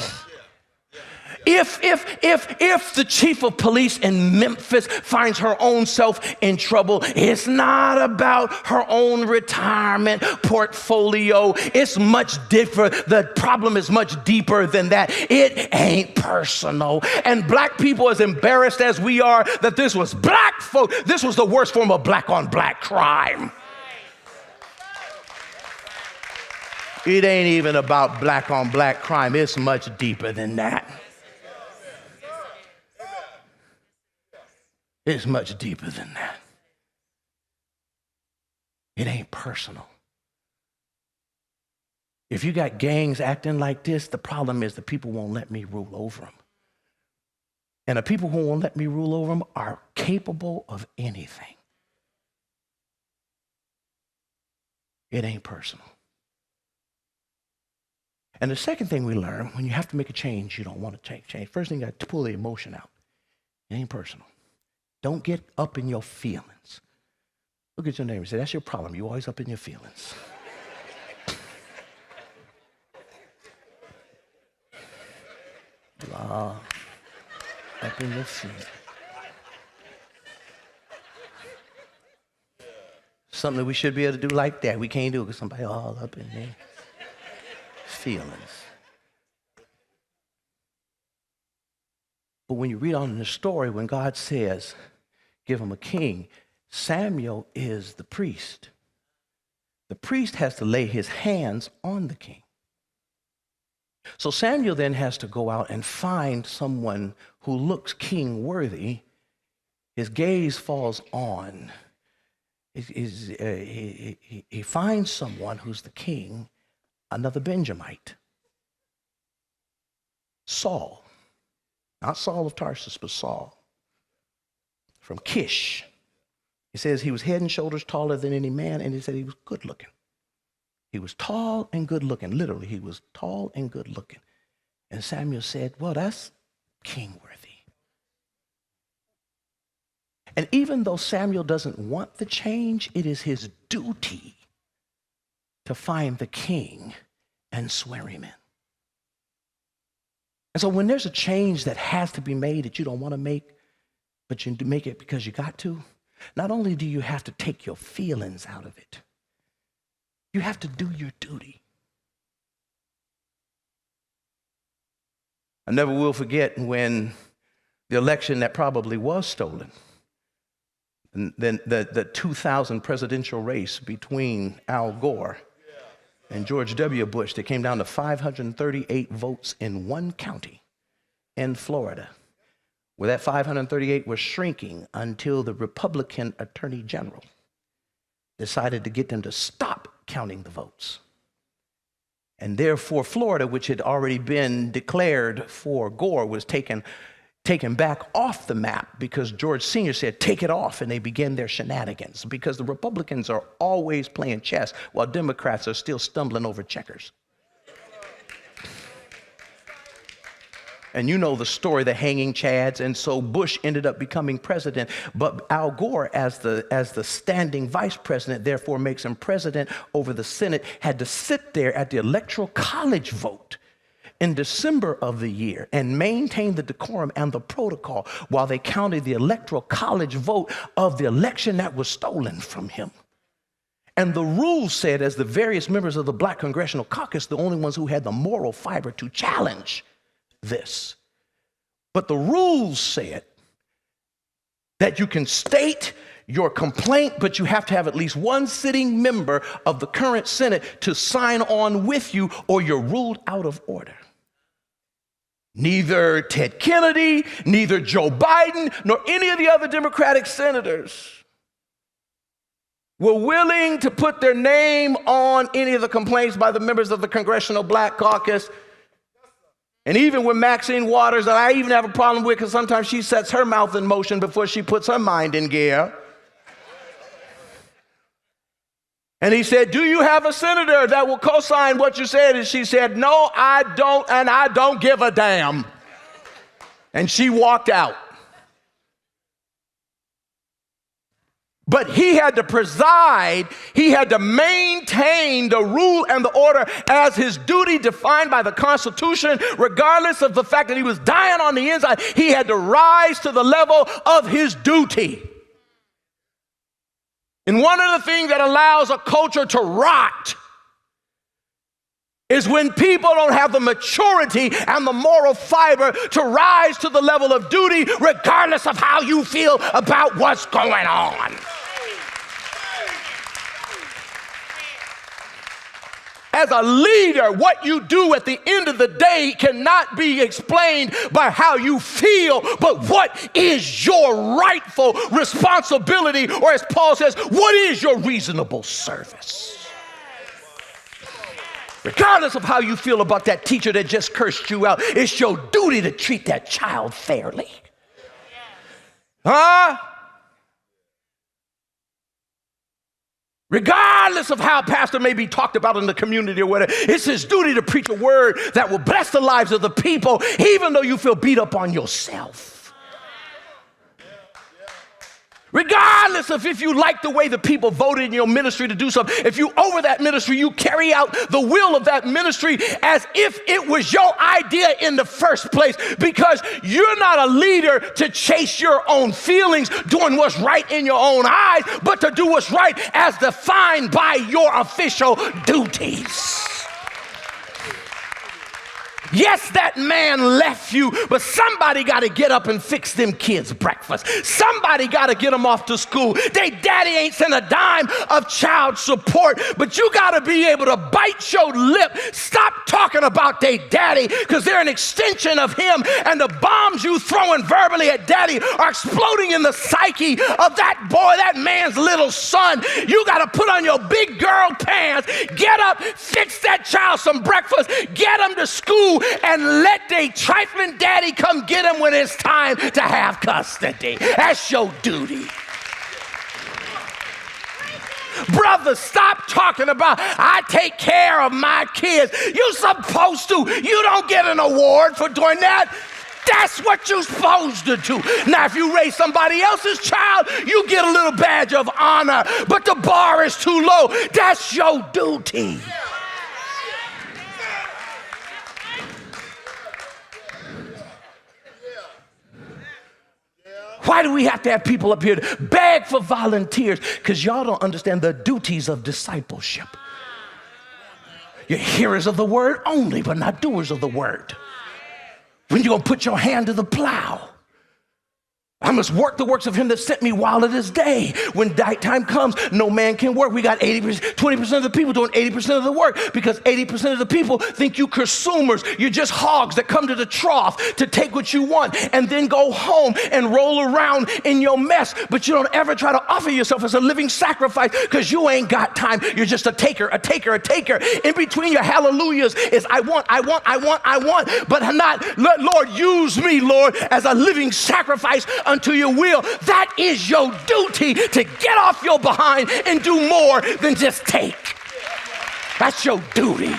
If the chief of police in Memphis finds her own self in trouble, it's not about her own retirement portfolio. It's much different. The problem is much deeper than that. It ain't personal. And black people, as embarrassed as we are that this was black folk, this was the worst form of black on black crime. It ain't even about black on black crime. It's much deeper than that. It's much deeper than that. It ain't personal. If you got gangs acting like this, the problem is the people won't let me rule over them. And the people who won't let me rule over them are capable of anything. It ain't personal. And the second thing we learn, when you have to make a change, you don't want to change. First thing, you got to pull the emotion out. It ain't personal. Don't get up in your feelings. Look at your neighbor and say, that's your problem. You're always up in your feelings. Up in your feelings. Something that we should be able to do like that. We can't do it because somebody all up in their feelings. But when you read on in the story, when God says, give him a king, Samuel is the priest. The priest has to lay his hands on the king. So Samuel then has to go out and find someone who looks king worthy. His gaze falls on. He finds someone who's the king, another Benjamite. Saul. Not Saul of Tarsus, but Saul. From Kish. He says he was head and shoulders taller than any man, and he said he was good looking. He was tall and good looking. Literally, he was tall and good looking. And Samuel said, well, that's king worthy. And even though Samuel doesn't want the change, it is his duty to find the king and swear him in. And so when there's a change that has to be made that you don't want to make, but you make it because you got to, not only do you have to take your feelings out of it, you have to do your duty. I never will forget when the election that probably was stolen, and then the 2000 presidential race between Al Gore and George W. Bush, that came down to 538 votes in one county in Florida, where that 538 was shrinking until the Republican Attorney General decided to get them to stop counting the votes. And therefore, Florida, which had already been declared for Gore, was taken back off the map because George Sr. said, take it off, and they began their shenanigans because the Republicans are always playing chess while Democrats are still stumbling over checkers. And you know the story, the hanging chads, and so Bush ended up becoming president, but Al Gore, as the standing vice president, therefore makes him president over the Senate, had to sit there at the Electoral College vote in December of the year and maintain the decorum and the protocol while they counted the Electoral College vote of the election that was stolen from him. And the rules said, as the various members of the Black Congressional Caucus, the only ones who had the moral fiber to challenge this. But the rules said that you can state your complaint, but you have to have at least one sitting member of the current Senate to sign on with you, or you're ruled out of order. Neither Ted Kennedy, neither Joe Biden, nor any of the other Democratic senators were willing to put their name on any of the complaints by the members of the Congressional Black Caucus. And even with Maxine Waters, that I even have a problem with because sometimes she sets her mouth in motion before she puts her mind in gear. And he said, do you have a senator that will co-sign what you said? And she said, no, I don't, and I don't give a damn. And she walked out. But he had to preside, he had to maintain the rule and the order as his duty defined by the Constitution, regardless of the fact that he was dying on the inside. He had to rise to the level of his duty. And one of the things that allows a culture to rot is when people don't have the maturity and the moral fiber to rise to the level of duty, regardless of how you feel about what's going on. As a leader, what you do at the end of the day cannot be explained by how you feel, but what is your rightful responsibility, or as Paul says, what is your reasonable service? Regardless of how you feel about that teacher that just cursed you out, it's your duty to treat that child fairly. Huh? Regardless of how pastor may be talked about in the community or whatever, it's his duty to preach a word that will bless the lives of the people, even though you feel beat up on yourself. Regardless of if you like the way the people voted in your ministry to do something, if you over that ministry, you carry out the will of that ministry as if it was your idea in the first place, because you're not a leader to chase your own feelings, doing what's right in your own eyes, but to do what's right as defined by your official duties. Yes, that man left you, but somebody got to get up and fix them kids' breakfast. Somebody got to get them off to school. They daddy ain't sent a dime of child support, but you got to be able to bite your lip. Stop talking about they daddy, because they're an extension of him, and the bombs you throwing verbally at daddy are exploding in the psyche of that boy, that man's little son. You got to put on your big girl pants, get up, fix that child some breakfast, get him to school, and let they trifling daddy come get him when it's time to have custody. That's your duty. Brother, stop talking about, I take care of my kids. You're supposed to. You don't get an award for doing that. That's what you're supposed to do. Now, if you raise somebody else's child, you get a little badge of honor, but the bar is too low. That's your duty. Why do we have to have people up here to beg for volunteers? Because y'all don't understand the duties of discipleship. You're hearers of the word only, but not doers of the word. When you're going to put your hand to the plow, I must work the works of him that sent me while it is day. When time comes, no man can work. We got 20% of the people doing 80% of the work because 80% of the people think you consumers. You're just hogs that come to the trough to take what you want and then go home and roll around in your mess. But you don't ever try to offer yourself as a living sacrifice because you ain't got time. You're just a taker. In between your hallelujahs is I want, but not, Lord, use me, Lord, as a living sacrifice unto your will. That is your duty, to get off your behind and do more than just take. That's your duty.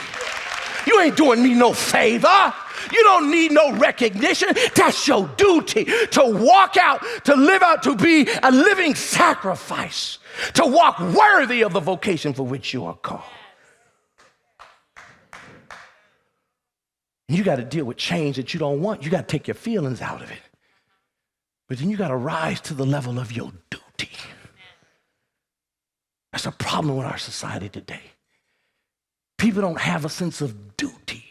You ain't doing me no favor. You don't need no recognition. That's your duty, to walk out, to live out, to be a living sacrifice, to walk worthy of the vocation for which you are called. And you got to deal with change that you don't want. You got to take your feelings out of it. But then you got to rise to the level of your duty. That's a problem with our society today. People don't have a sense of duty.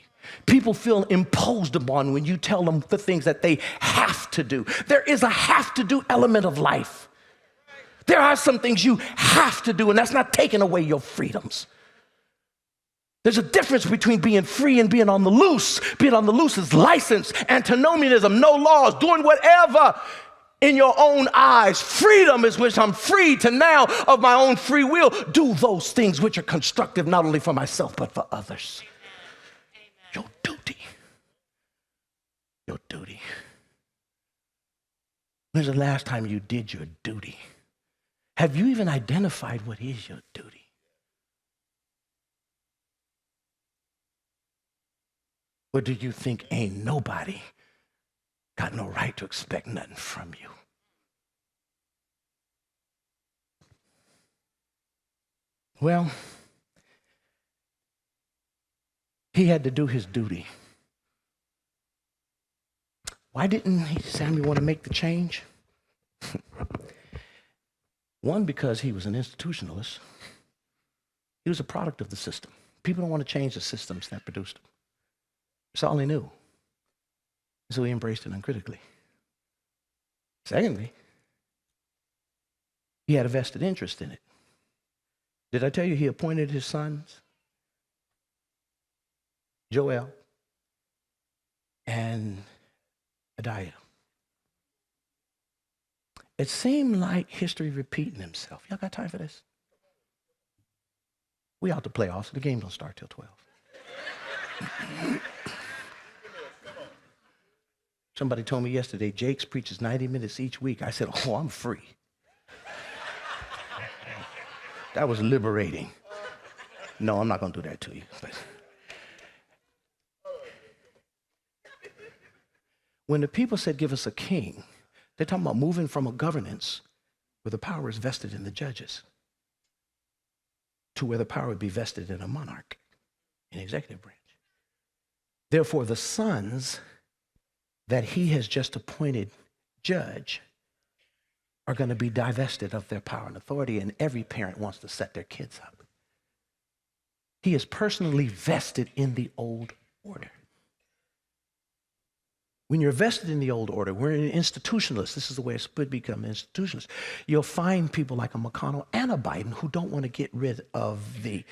People feel imposed upon when you tell them the things that they have to do. There is a have to do element of life. There are some things you have to do, and that's not taking away your freedoms. There's a difference between being free and being on the loose. Being on the loose is license, antinomianism, no laws, doing whatever in your own eyes. Freedom is which I'm free to now, of my own free will, do those things which are constructive not only for myself but for others. Your duty. Your duty. When's the last time you did your duty? Have you even identified what is your duty? Or do you think ain't nobody got no right to expect nothing from you? Well, he had to do his duty. Why didn't Samuel want to make the change? One, because he was an institutionalist. He was a product of the system. People don't want to change the systems that produced him. That's all he knew. So he embraced it uncritically. Secondly, he had a vested interest in it. Did I tell you he appointed his sons, Joel and Adiah? It seemed like history repeating himself. Y'all got time for this? We out to playoffs. The game don't start till 12. Somebody told me yesterday, Jakes preaches 90 minutes each week. I said, oh, I'm free. That was liberating. No, I'm not going to do that to you. But when the people said, give us a king, they're talking about moving from a governance where the power is vested in the judges to where the power would be vested in a monarch, an executive branch. Therefore, the sons that he has just appointed judge are going to be divested of their power and authority, and every parent wants to set their kids up. He is personally vested in the old order. When you're vested in the old order, we're an institutionalist. This is the way it's supposed to become an institutionalist. You'll find people like a McConnell and a Biden who don't want to get rid of the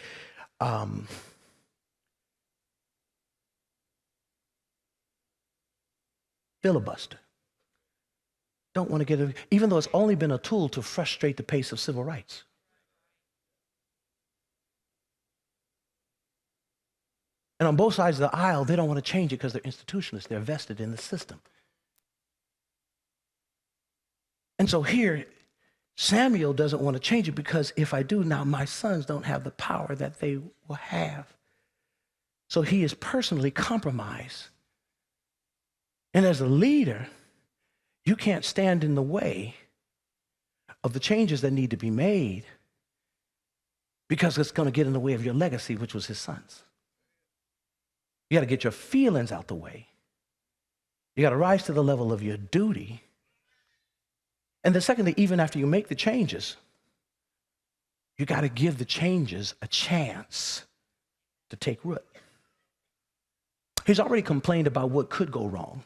filibuster. Don't want to get it, even though it's only been a tool to frustrate the pace of civil rights. And on both sides of the aisle, they don't want to change it because they're institutionalists. They're vested in the system. And so here, Samuel doesn't want to change it because if I do now, my sons don't have the power that they will have. So he is personally compromised. And as a leader, you can't stand in the way of the changes that need to be made because it's going to get in the way of your legacy, which was his sons. You got to get your feelings out the way. You got to rise to the level of your duty And the second thing, even after you make the changes, you got to give the changes a chance to take root. He's already complained about what could go wrong.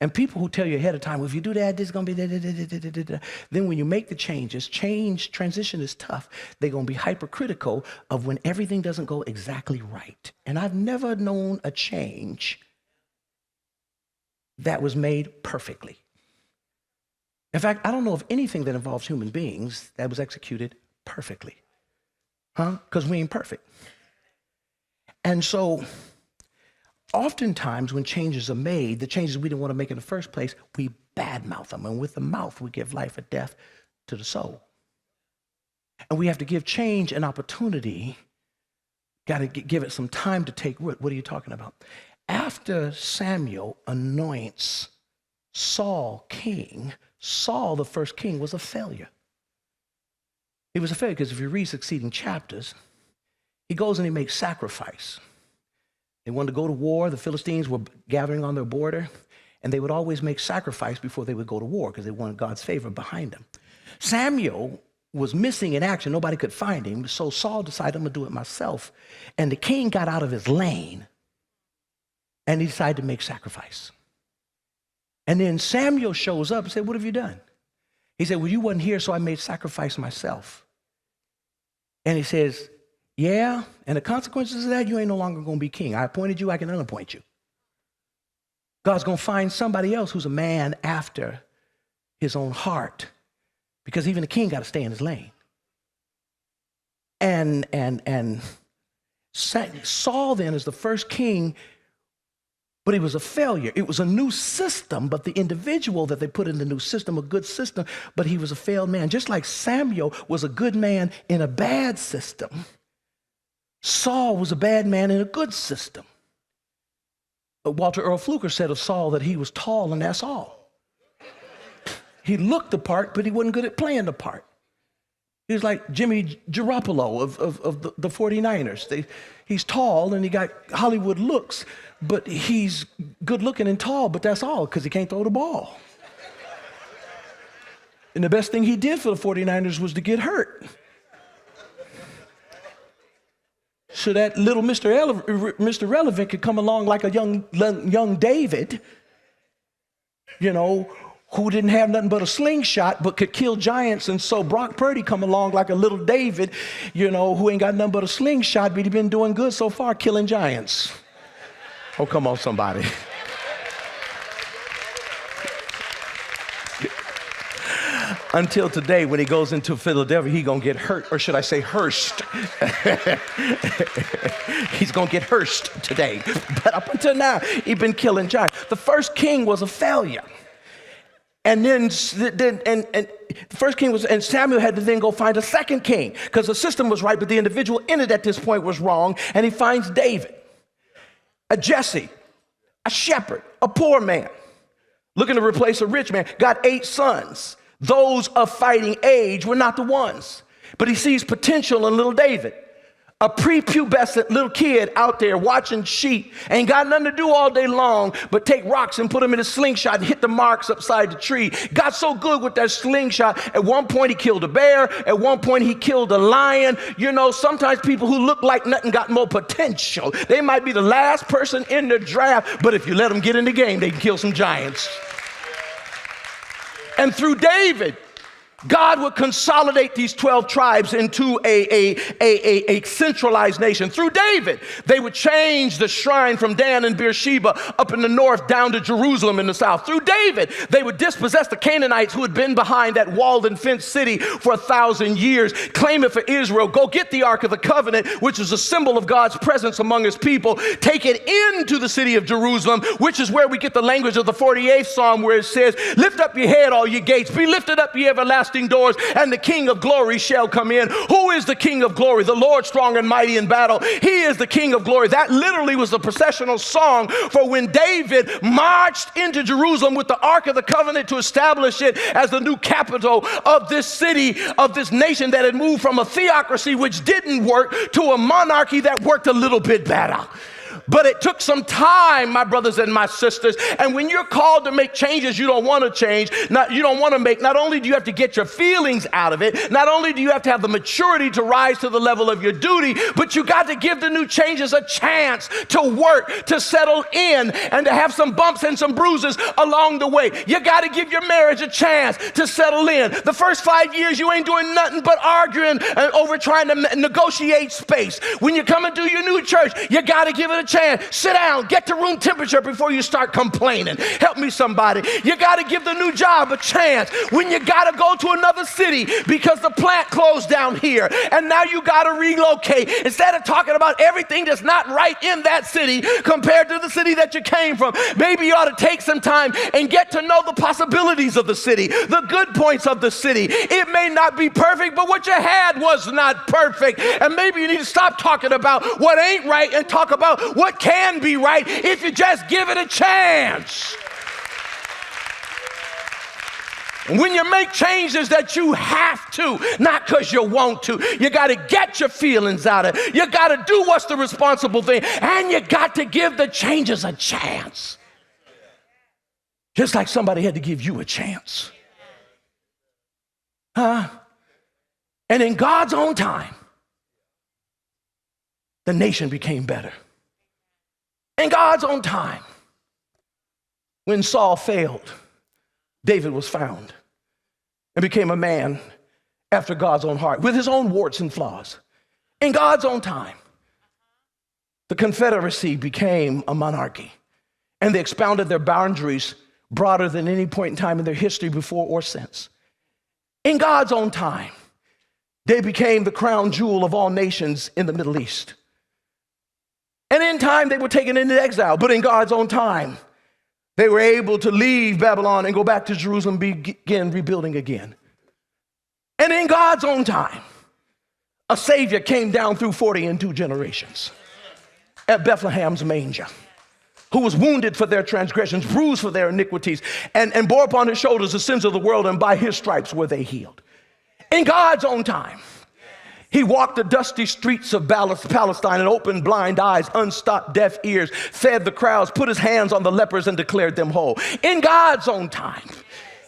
And people who tell you ahead of time, well, if you do that, this is going to be da. Then when you make the changes, transition is tough. They're going to be hypercritical of when everything doesn't go exactly right. And I've never known a change that was made perfectly. In fact, I don't know of anything that involves human beings that was executed perfectly. Because we ain't perfect. And so oftentimes when changes are made, the changes we didn't want to make in the first place, we badmouth them. And with the mouth, we give life or death to the soul. And we have to give change an opportunity. Got to give it some time to take root. What are you talking about? After Samuel anoints Saul king, Saul, the first king, was a failure. He was a failure because if you read succeeding chapters, he goes and he makes sacrifice. They wanted to go to war. The Philistines were gathering on their border, and they would always make sacrifice before they would go to war because they wanted God's favor behind them. Samuel was missing in action. Nobody could find him, so Saul decided, I'm going to do it myself. And the king got out of his lane, and he decided to make sacrifice. And then Samuel shows up and said, what have you done? He said, well, you wasn't here, so I made sacrifice myself. And he says, yeah, and the consequences of that, you ain't no longer going to be king. I appointed you, I can unappoint you. God's going to find somebody else who's a man after his own heart, because even the king got to stay in his lane. And Saul then is the first king, but he was a failure. It was a new system, but the individual that they put in the new system, a good system, but he was a failed man. Just like Samuel was a good man in a bad system, Saul was a bad man in a good system. Walter Earl Fluker said of Saul that he was tall, and that's all. He looked the part, but he wasn't good at playing the part. He was like Jimmy Garoppolo of the 49ers. He's tall, and he got Hollywood looks, but he's good looking and tall, but that's all, because he can't throw the ball. And the best thing he did for the 49ers was to get hurt. So that little Mr. Relevant could come along like a young David, who didn't have nothing but a slingshot but could kill giants. And so Brock Purdy come along like a little David, who ain't got nothing but a slingshot, but he been doing good so far, killing giants. Oh, come on, somebody. Until today, when he goes into Philadelphia, he gonna get hurt, or should I say Hearst? He's gonna get Hearst today. But up until now, he's been killing giants. The first king was a failure. And then the first king was, and Samuel had to then go find a second king, because the system was right, but the individual in it at this point was wrong. And he finds David, a Jesse, a shepherd, a poor man, looking to replace a rich man, got 8 sons. Those of fighting age were not the ones, but he sees potential in little David, a prepubescent little kid out there watching sheep, ain't got nothing to do all day long but take rocks and put them in a slingshot and hit the marks upside the tree. Got so good with that slingshot, at one point he killed a bear, at one point he killed a lion. Sometimes people who look like nothing got more potential. They might be the last person in the draft, but if you let them get in the game, they can kill some giants. And through David, God would consolidate these 12 tribes into a centralized nation. Through David, they would change the shrine from Dan and Beersheba up in the north down to Jerusalem in the south. Through David, they would dispossess the Canaanites who had been behind that walled and fenced city for 1,000 years, claim it for Israel, go get the Ark of the Covenant, which is a symbol of God's presence among his people, take it into the city of Jerusalem, which is where we get the language of the 48th Psalm, where it says, lift up your head, all ye gates, be lifted up, ye everlasting doors, and the King of glory shall come in. Who is the King of glory? The Lord strong and mighty in battle. He is the King of glory. That literally was the processional song for when David marched into Jerusalem with the Ark of the Covenant to establish it as the new capital of this city, of this nation that had moved from a theocracy which didn't work to a monarchy that worked a little bit better. But it took some time, my brothers and my sisters. And when you're called to make changes you don't want to change, not only do you have to get your feelings out of it, not only do you have to have the maturity to rise to the level of your duty, but you got to give the new changes a chance to work, to settle in, and to have some bumps and some bruises along the way. You got to give your marriage a chance to settle in. The first 5 years you ain't doing nothing but arguing over trying to negotiate space. When you come into your new church, you got to give it a chance. Sit down, get to room temperature before you start complaining. Help me somebody. You got to give the new job a chance. When you got to go to another city because the plant closed down here and now you got to relocate, instead of talking about everything that's not right in that city compared to the city that you came from, maybe you ought to take some time and get to know the possibilities of the city, the good points of the city. It may not be perfect, but what you had was not perfect. And maybe you need to stop talking about what ain't right and talk about what can be right if you just give it a chance. When you make changes that you have to, not because you want to, you got to get your feelings out of it. You got to do what's the responsible thing, and you got to give the changes a chance. Just like somebody had to give you a chance. And in God's own time, the nation became better. In God's own time, when Saul failed, David was found and became a man after God's own heart, with his own warts and flaws. In God's own time, the Confederacy became a monarchy, and they expounded their boundaries broader than any point in time in their history before or since. In God's own time, they became the crown jewel of all nations in the Middle East. And in time, they were taken into exile, but in God's own time, they were able to leave Babylon and go back to Jerusalem, begin rebuilding again. And in God's own time, a Savior came down through 40 and 2 generations at Bethlehem's manger, who was wounded for their transgressions, bruised for their iniquities, and bore upon his shoulders the sins of the world, and by his stripes were they healed. In God's own time, he walked the dusty streets of Palestine and opened blind eyes, unstopped deaf ears, fed the crowds, put his hands on the lepers and declared them whole. In God's own time,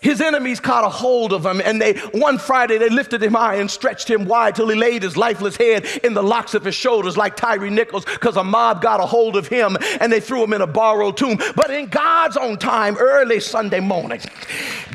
his enemies caught a hold of him, and one Friday they lifted him high and stretched him wide till he laid his lifeless head in the locks of his shoulders like Tyree Nichols, because a mob got a hold of him and they threw him in a borrowed tomb. But in God's own time, early Sunday morning,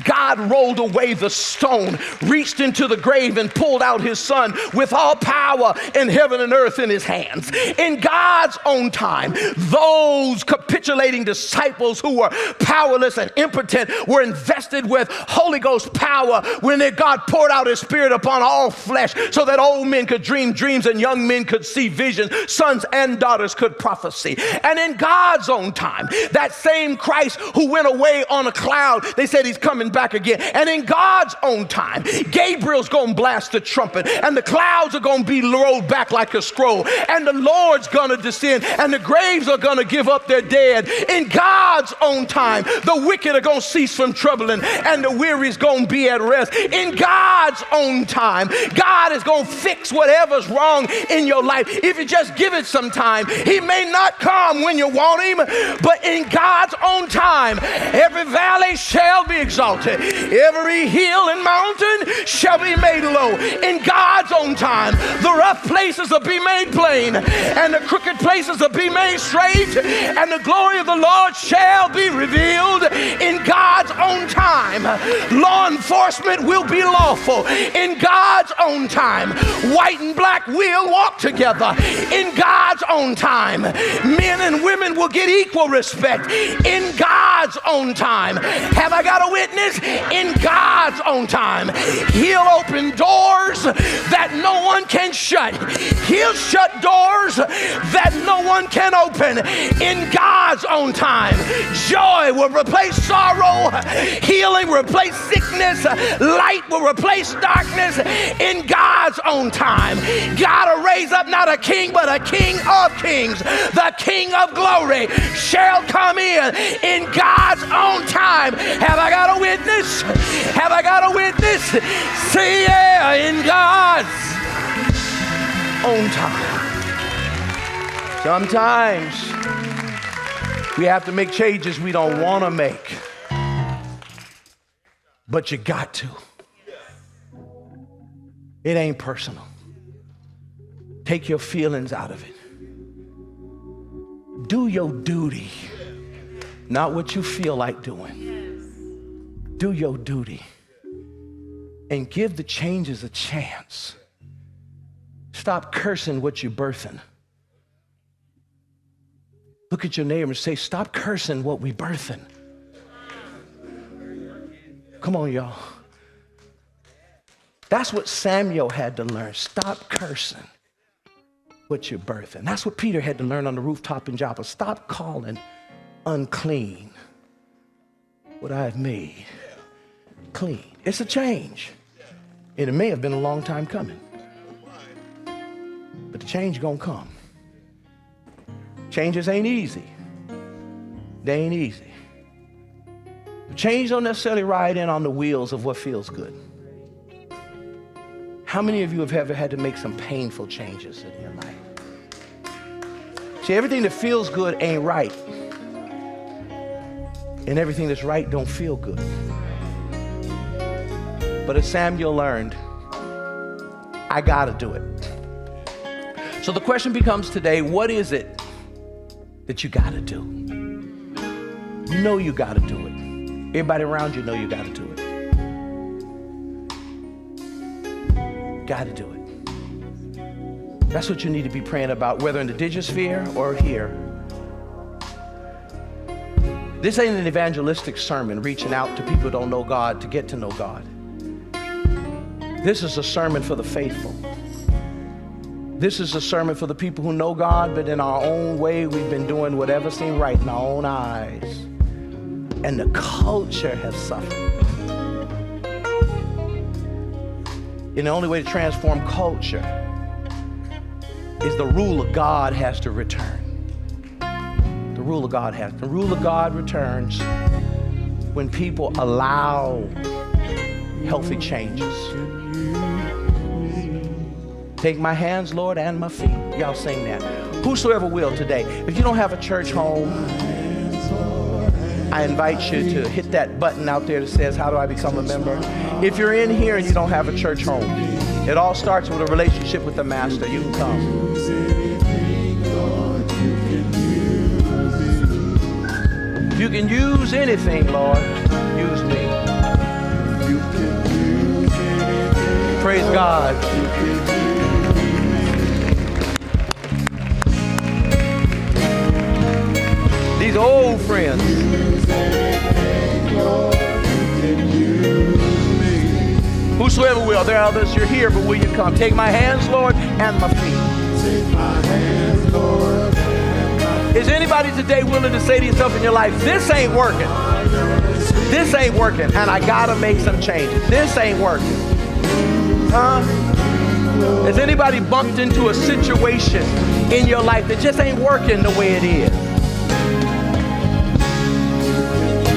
God rolled away the stone, reached into the grave and pulled out his son with all power in heaven and earth in his hands. In God's own time, those capitulating disciples who were powerless and impotent were invested with Holy Ghost power when God poured out his spirit upon all flesh, so that old men could dream dreams and young men could see visions, sons and daughters could prophesy. And in God's own time, that same Christ who went away on a cloud, they said he's coming back again. And in God's own time, Gabriel's gonna blast the trumpet, and the clouds are gonna be rolled back like a scroll, and the Lord's gonna descend, and the graves are gonna give up their dead. In God's own time, the wicked are gonna cease from troubling, and the weary's gonna be at rest. In God's own time, God is gonna fix whatever's wrong in your life if you just give it some time. He may not come when you want him, but in God's own time, every valley shall be exalted, every hill and mountain shall be made low. In God's own time, the rough places will be made plain, and the crooked places will be made straight, and the glory of the Lord shall be revealed. In God's own time, law enforcement will be lawful. In God's own time, white and black will walk together. In God's own time, men and women will get equal respect. In God's own time. Have I got a witness? In God's own time, he'll open doors that no one can shut. He'll shut doors that no one can open. In God's own time, joy will replace sorrow, healing will replace sickness, light will replace darkness. In God's own time, God will raise up not a king, but a King of kings. The King of glory shall come in God's own time. Have I got a witness? Have I got a witness? Say yeah, in God's own time. Sometimes we have to make changes we don't want to make, but you got to. It ain't personal. Take your feelings out of it. Do your duty, not what you feel like doing. Do your duty and give the changes a chance. Stop cursing what you're birthing. Look at your neighbor and say, stop cursing what we birthing. Come on, y'all. That's what Samuel had to learn. Stop cursing what you're birthing. That's what Peter had to learn on the rooftop in Joppa. Stop calling unclean what I've made clean. It's a change. And it may have been a long time coming. But the change gonna come. Changes ain't easy. They ain't easy. The change don't necessarily ride in on the wheels of what feels good. How many of you have ever had to make some painful changes in your life? See, everything that feels good ain't right. And everything that's right don't feel good. But as Samuel learned, I gotta do it. So the question becomes today, what is it that you gotta do? You know you gotta do it. Everybody around you know you gotta do it. Gotta do it. That's what you need to be praying about, whether in the digisphere or here. This ain't an evangelistic sermon reaching out to people who don't know God to get to know God. This is a sermon for the faithful. This is a sermon for the people who know God, but in our own way, we've been doing whatever seemed right in our own eyes. And the culture has suffered. And the only way to transform culture is the rule of God has to return. The rule of God has. The rule of God returns when people allow healthy changes. Take my hands, Lord, and my feet. Y'all sing that. Whosoever will today. If you don't have a church home, I invite you to hit that button out there that says, how do I become a member? If you're in here and you don't have a church home, it all starts with a relationship with the Master. You can come. You can use anything, Lord. Use me. Praise God. These old friends. Whosoever will, there are others, you're here, but will you come? Take my hands, Lord, and my feet. Take my hands, Lord, and my feet. Is anybody today willing to say to yourself in your life, this ain't working. This ain't working, and I gotta make some changes. This ain't working. Huh? Has anybody bumped into a situation in your life that just ain't working the way it is?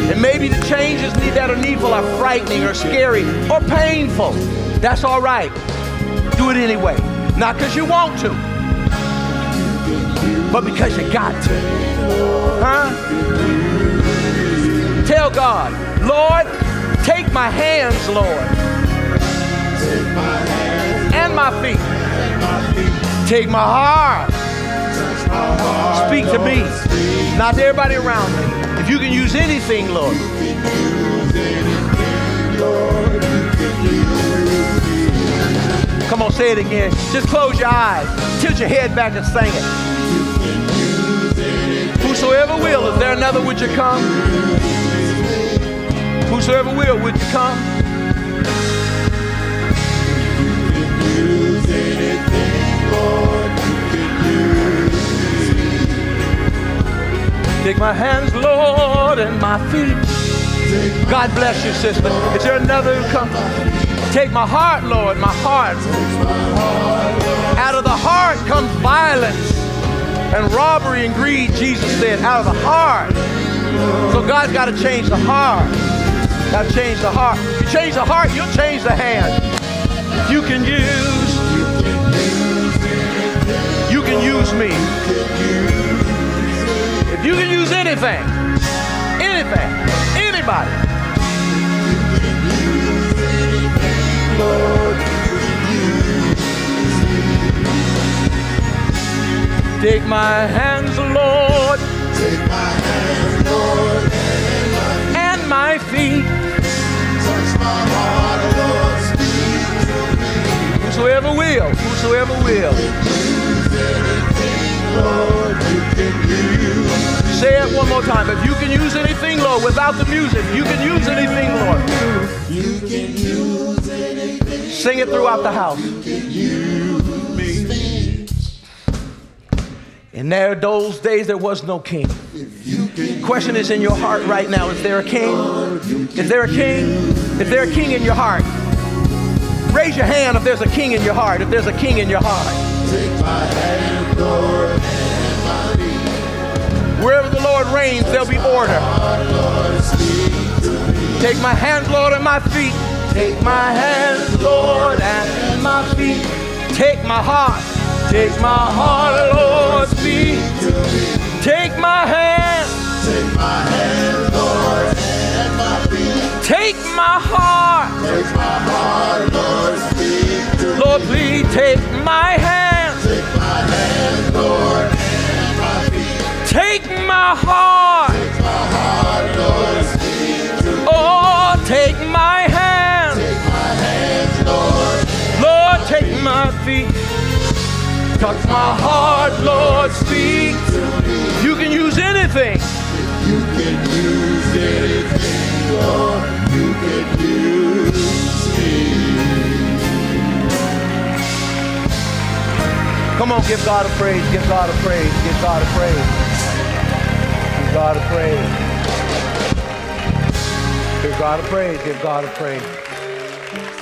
And maybe the changes that are needful are frightening or scary or painful. That's all right. Do it anyway. Not because you want to, but because you got to. Huh? Tell God, Lord, take my hands, Lord, and my feet. Take my heart. Speak to me, not to everybody around me. If you can use anything, Lord. Come on, say it again. Just close your eyes. Tilt your head back and sing it. Whosoever will, is there another? Would you come? Whosoever will, would you come? Take my hands, Lord, and my feet. God bless you, sister. Is there another who comes? Take my heart, Lord, my heart. Out of the heart comes violence and robbery and greed, Jesus said, out of the heart. So God's got to change the heart. Got to change the heart. If you change the heart, you'll change the hand. You can use me. anything. Anything. Anybody. Lord, take my hands, Lord. take my hands, Lord, And my feet. touch my heart, Lord, speak to me. Whosoever will. Whosoever will. Lord, you can use. Say it one more time. If you can use anything, Lord, without the music, you can use anything, Lord. You can use anything. Sing it throughout the house. You can use me. In those days, there was no king. You can Question is in your heart right now. Is there a king? Is there a king? Is there a king in your heart? Raise your hand if there's a king in your heart. If there's a king in your heart. take my hand, Lord, and my feet. Wherever the Lord reigns, there'll be order. Lord, speak to me. Take my hands, Lord, and my feet. Take my hands, Lord, and my feet. Take my heart. Take my heart, Lord, speak to me. Take my hands. Take my hand, Lord, and my feet. Take my heart. Take my heart, Lord, speak to me. Lord, please take my hands. Take my hand, Lord, and my feet. Take my heart. Take my heart, Lord, speak to me. Oh, take my hands. Take my hands, Lord, Lord, take my feet. Touch my heart, Lord, speak. You can use anything. you can use anything, Lord, you can use me. Come on, give God a praise, give God a praise, give God a praise. Give God a praise. Give God a praise, give God a praise.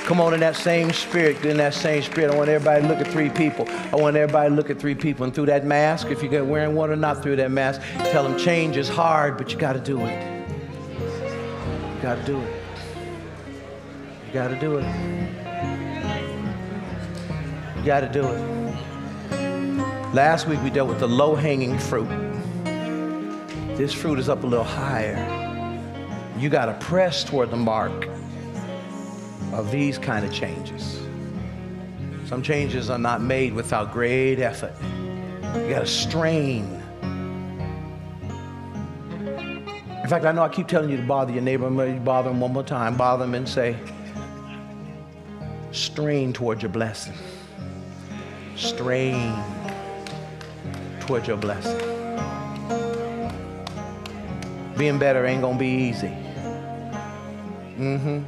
Come on, in that same spirit, I want everybody to look at three people. I want everybody to look at three people. And through that mask, if you're wearing one or not through that mask, tell them change is hard, but you got to do it. You got to do it. You got to do it. You got to do it. Last week we dealt with the low-hanging fruit. This fruit is up a little higher. You got to press toward the mark of these kind of changes. Some changes are not made without great effort. You got to strain. In fact, I know I keep telling you to bother your neighbor. I'm going to bother him one more time. Bother him and say, strain toward your blessing. Strain toward your blessing. Being better ain't going to be easy. Mm-hmm.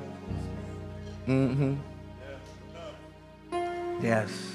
Yes.